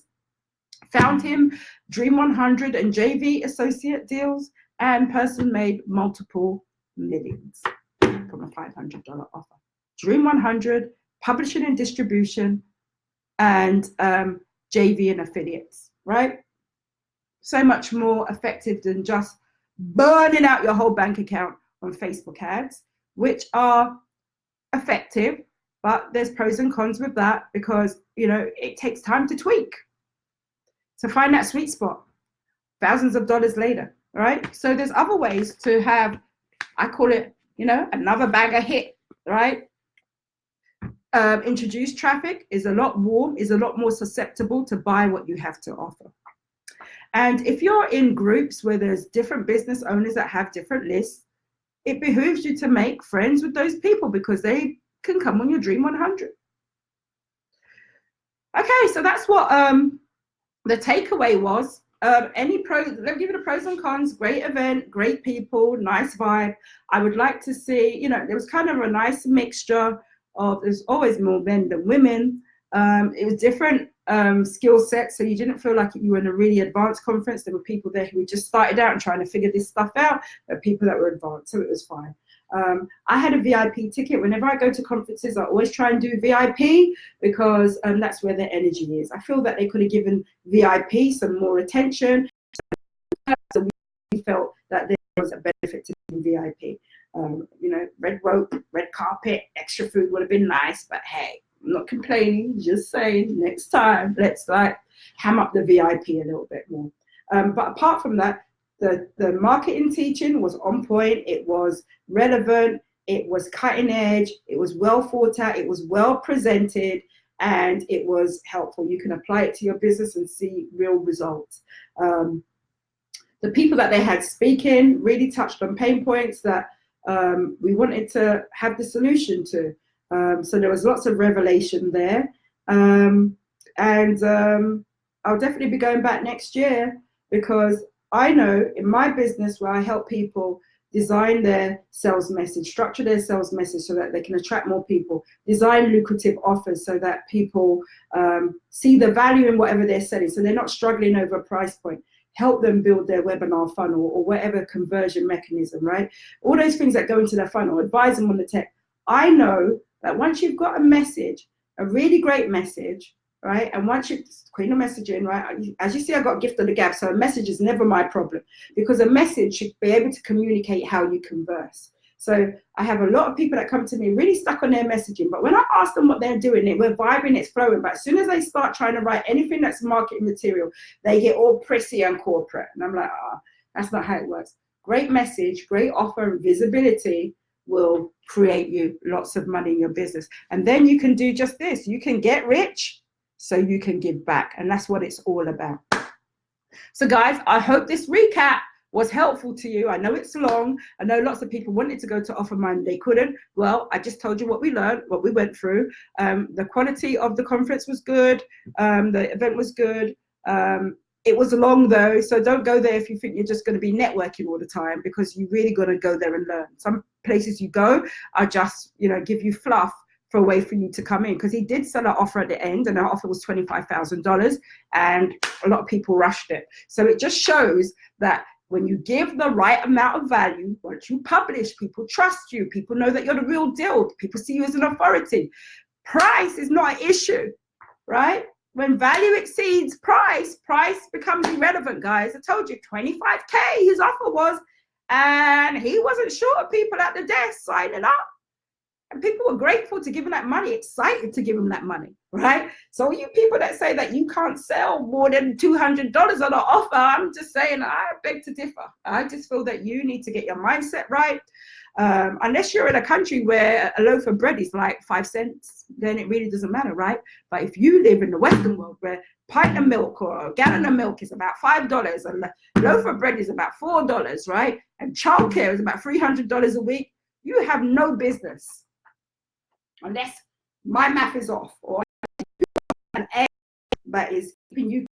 found him Dream 100 and JV associate deals, and person made multiple millions from a $500 offer. Dream 100, publishing and distribution, and JV and affiliates, right? So much more effective than just burning out your whole bank account on Facebook ads, which are effective, but there's pros and cons with that because, you know, it takes time to tweak, to find that sweet spot thousands of dollars later, right? So there's other ways to have, I call it, you know, another bagger hit, right? Introduced traffic is a lot more susceptible to buy what you have to offer. And if you're in groups where there's different business owners that have different lists, it behooves you to make friends with those people because they can come on your Dream 100. Okay, so that's what the takeaway was. Any pros, let me give you the pros and cons. Great event, great people, nice vibe. I would like to see, you know, there was kind of a nice mixture of, there's always more men than women. It was different skill sets, so you didn't feel like you were in a really advanced conference. There were people there who just started out and trying to figure this stuff out. There were people that were advanced, so it was fine. I had a VIP ticket. Whenever I go to conferences, I always try and do VIP because that's where their energy is. I feel that they could have given VIP some more attention. So we felt that there was a benefit to VIP. You know, red rope, red carpet, extra food would have been nice, but hey, I'm not complaining, just saying next time, let's like ham up the VIP a little bit more. But apart from that, the marketing teaching was on point. It was relevant. It was cutting edge. It was well thought out. It was well presented, and it was helpful. You can apply it to your business and see real results. The people that they had speaking really touched on pain points that we wanted to have the solution to. So there was lots of revelation there. And I'll definitely be going back next year because I know in my business where I help people design their sales message, structure their sales message so that they can attract more people, design lucrative offers so that people see the value in whatever they're selling so they're not struggling over a price point. Help them build their webinar funnel or whatever conversion mechanism, right? All those things that go into their funnel, advise them on the tech. I know that once you've got a message, a really great message, right? And once you queen of messaging, right? As you see, I got gift of the gab, so a message is never my problem because a message should be able to communicate how you converse. So I have a lot of people that come to me really stuck on their messaging, but when I ask them what they're doing, we're vibing, it's flowing. But as soon as they start trying to write anything that's marketing material, they get all prissy and corporate. And I'm like, that's not how it works. Great message, great offer, and visibility will create you lots of money in your business. And then you can do just this. You can get rich so you can give back. And that's what it's all about. So guys, I hope this recap was helpful to you. I know it's long. I know lots of people wanted to go to offermind, they couldn't. Well, I just told you what we learned, what we went through. The quality of the conference was good. The event was good. It was long though, so don't go there if you think you're just going to be networking all the time because you really got to go there and learn. Some places you go are just, you know, give you fluff for a way for you to come in, because he did sell an offer at the end and our offer was $25,000 and a lot of people rushed it. So it just shows that when you give the right amount of value, once you publish, people trust you, people know that you're the real deal, people see you as an authority. Price is not an issue, right? When value exceeds price, price becomes irrelevant, guys. I told you, 25K his offer was, and he wasn't short of people at the desk signing up. And people were grateful to give him that money, excited to give him that money, right? So you people that say that you can't sell more than $200 on an offer, I'm just saying, I beg to differ. I just feel that you need to get your mindset right. Unless you're in a country where a loaf of bread is like 5 cents, then it really doesn't matter, right? But if you live in the Western world where a pint of milk or a gallon of milk is about $5 and a loaf of bread is about $4, right? And childcare is about $300 a week, you have no business. Unless my math is off or an egg that is keeping you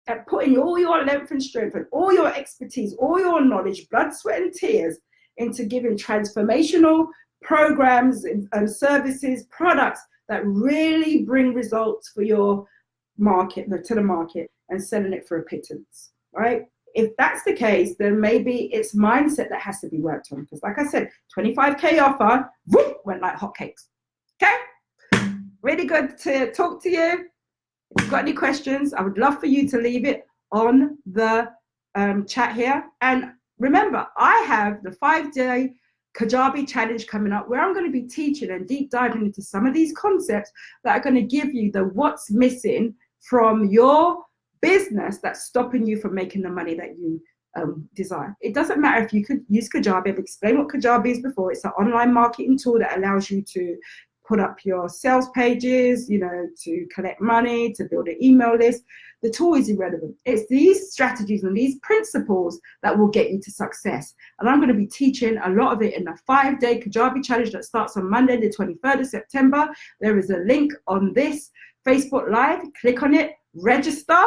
at putting all your length and strength and all your expertise, all your knowledge, blood, sweat, and tears into giving transformational programs and services, products that really bring results for your market, to the market, and selling it for a pittance, right? If that's the case, then maybe it's mindset that has to be worked on. Because like I said, 25K offer, whoop, went like hotcakes. Okay? Really good to talk to you. If you've got any questions, I would love for you to leave it on the chat here. And remember, I have the 5-day Kajabi challenge coming up where I'm going to be teaching and deep diving into some of these concepts that are going to give you the what's missing from your business that's stopping you from making the money that you desire. It doesn't matter if you could use Kajabi. I've explained what Kajabi is before. It's an online marketing tool that allows you to put up your sales pages, you know, to collect money, to build an email list. The tool is irrelevant. It's these strategies and these principles that will get you to success. And I'm going to be teaching a lot of it in the 5-day Kajabi challenge that starts on Monday, the 23rd of September. There is a link on this Facebook Live. Click on it, register,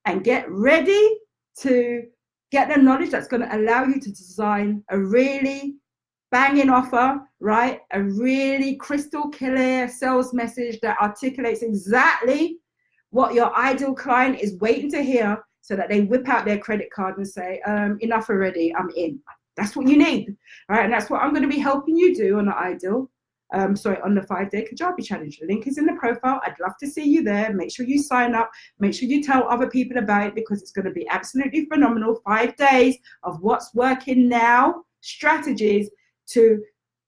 and get ready to get the knowledge that's going to allow you to design a really banging offer, right? A really crystal clear sales message that articulates exactly what your ideal client is waiting to hear, so that they whip out their credit card and say, enough already, I'm in. That's what you need, right? And that's what I'm going to be helping you do on the on the 5-day Kajabi challenge. The link is in the profile. I'd love to see you there. Make sure you sign up. Make sure you tell other people about it, because it's going to be absolutely phenomenal. 5 days of what's working now, strategies to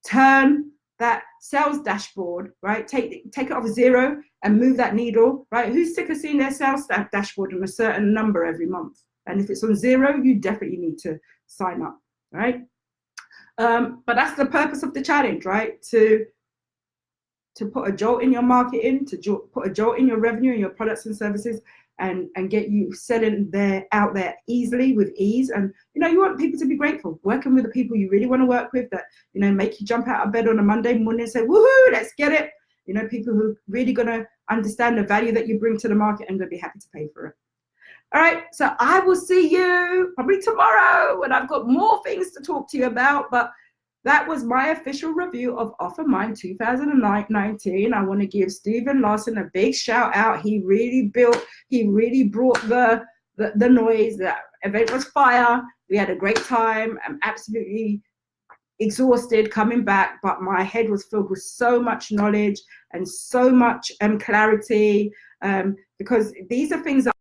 turn that sales dashboard, right? Take it off 0 and move that needle, right? Who's sick of seeing their sales dashboard on a certain number every month? And if it's on 0, you definitely need to sign up, right? But that's the purpose of the challenge, right? To put a jolt in your marketing, to put a jolt in your revenue and your products and services, and get you selling out there easily, with ease. And you know, you want people to be grateful, working with the people you really want to work with, that, you know, make you jump out of bed on a Monday morning and say, woohoo, let's get it. You know, people who are really going to understand the value that you bring to the market and going to be happy to pay for it. All right, so I will see you probably tomorrow when I've got more things to talk to you about. But that was my official review of OfferMind 2019. I want to give Stephen Larson a big shout out. He really brought the noise. The event was fire. We had a great time. I'm absolutely exhausted coming back, but my head was filled with so much knowledge and so much clarity, because these are things that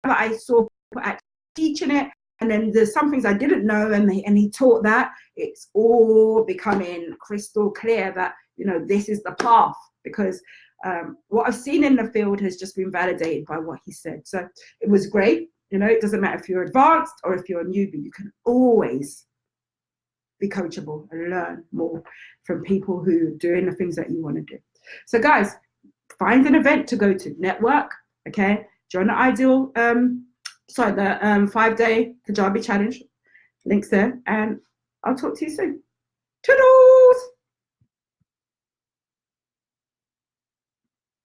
I saw people actually teaching it. And then there's some things I didn't know, and he taught that. It's all becoming crystal clear that, you know, this is the path, because what I've seen in the field has just been validated by what he said. So it was great. You know, it doesn't matter if you're advanced or if you're a newbie, you can always be coachable and learn more from people who are doing the things that you want to do. So guys, find an event to go to, network, okay? Join the ideal, the 5-day Kajabi challenge, links there, and I'll talk to you soon. Ta-da!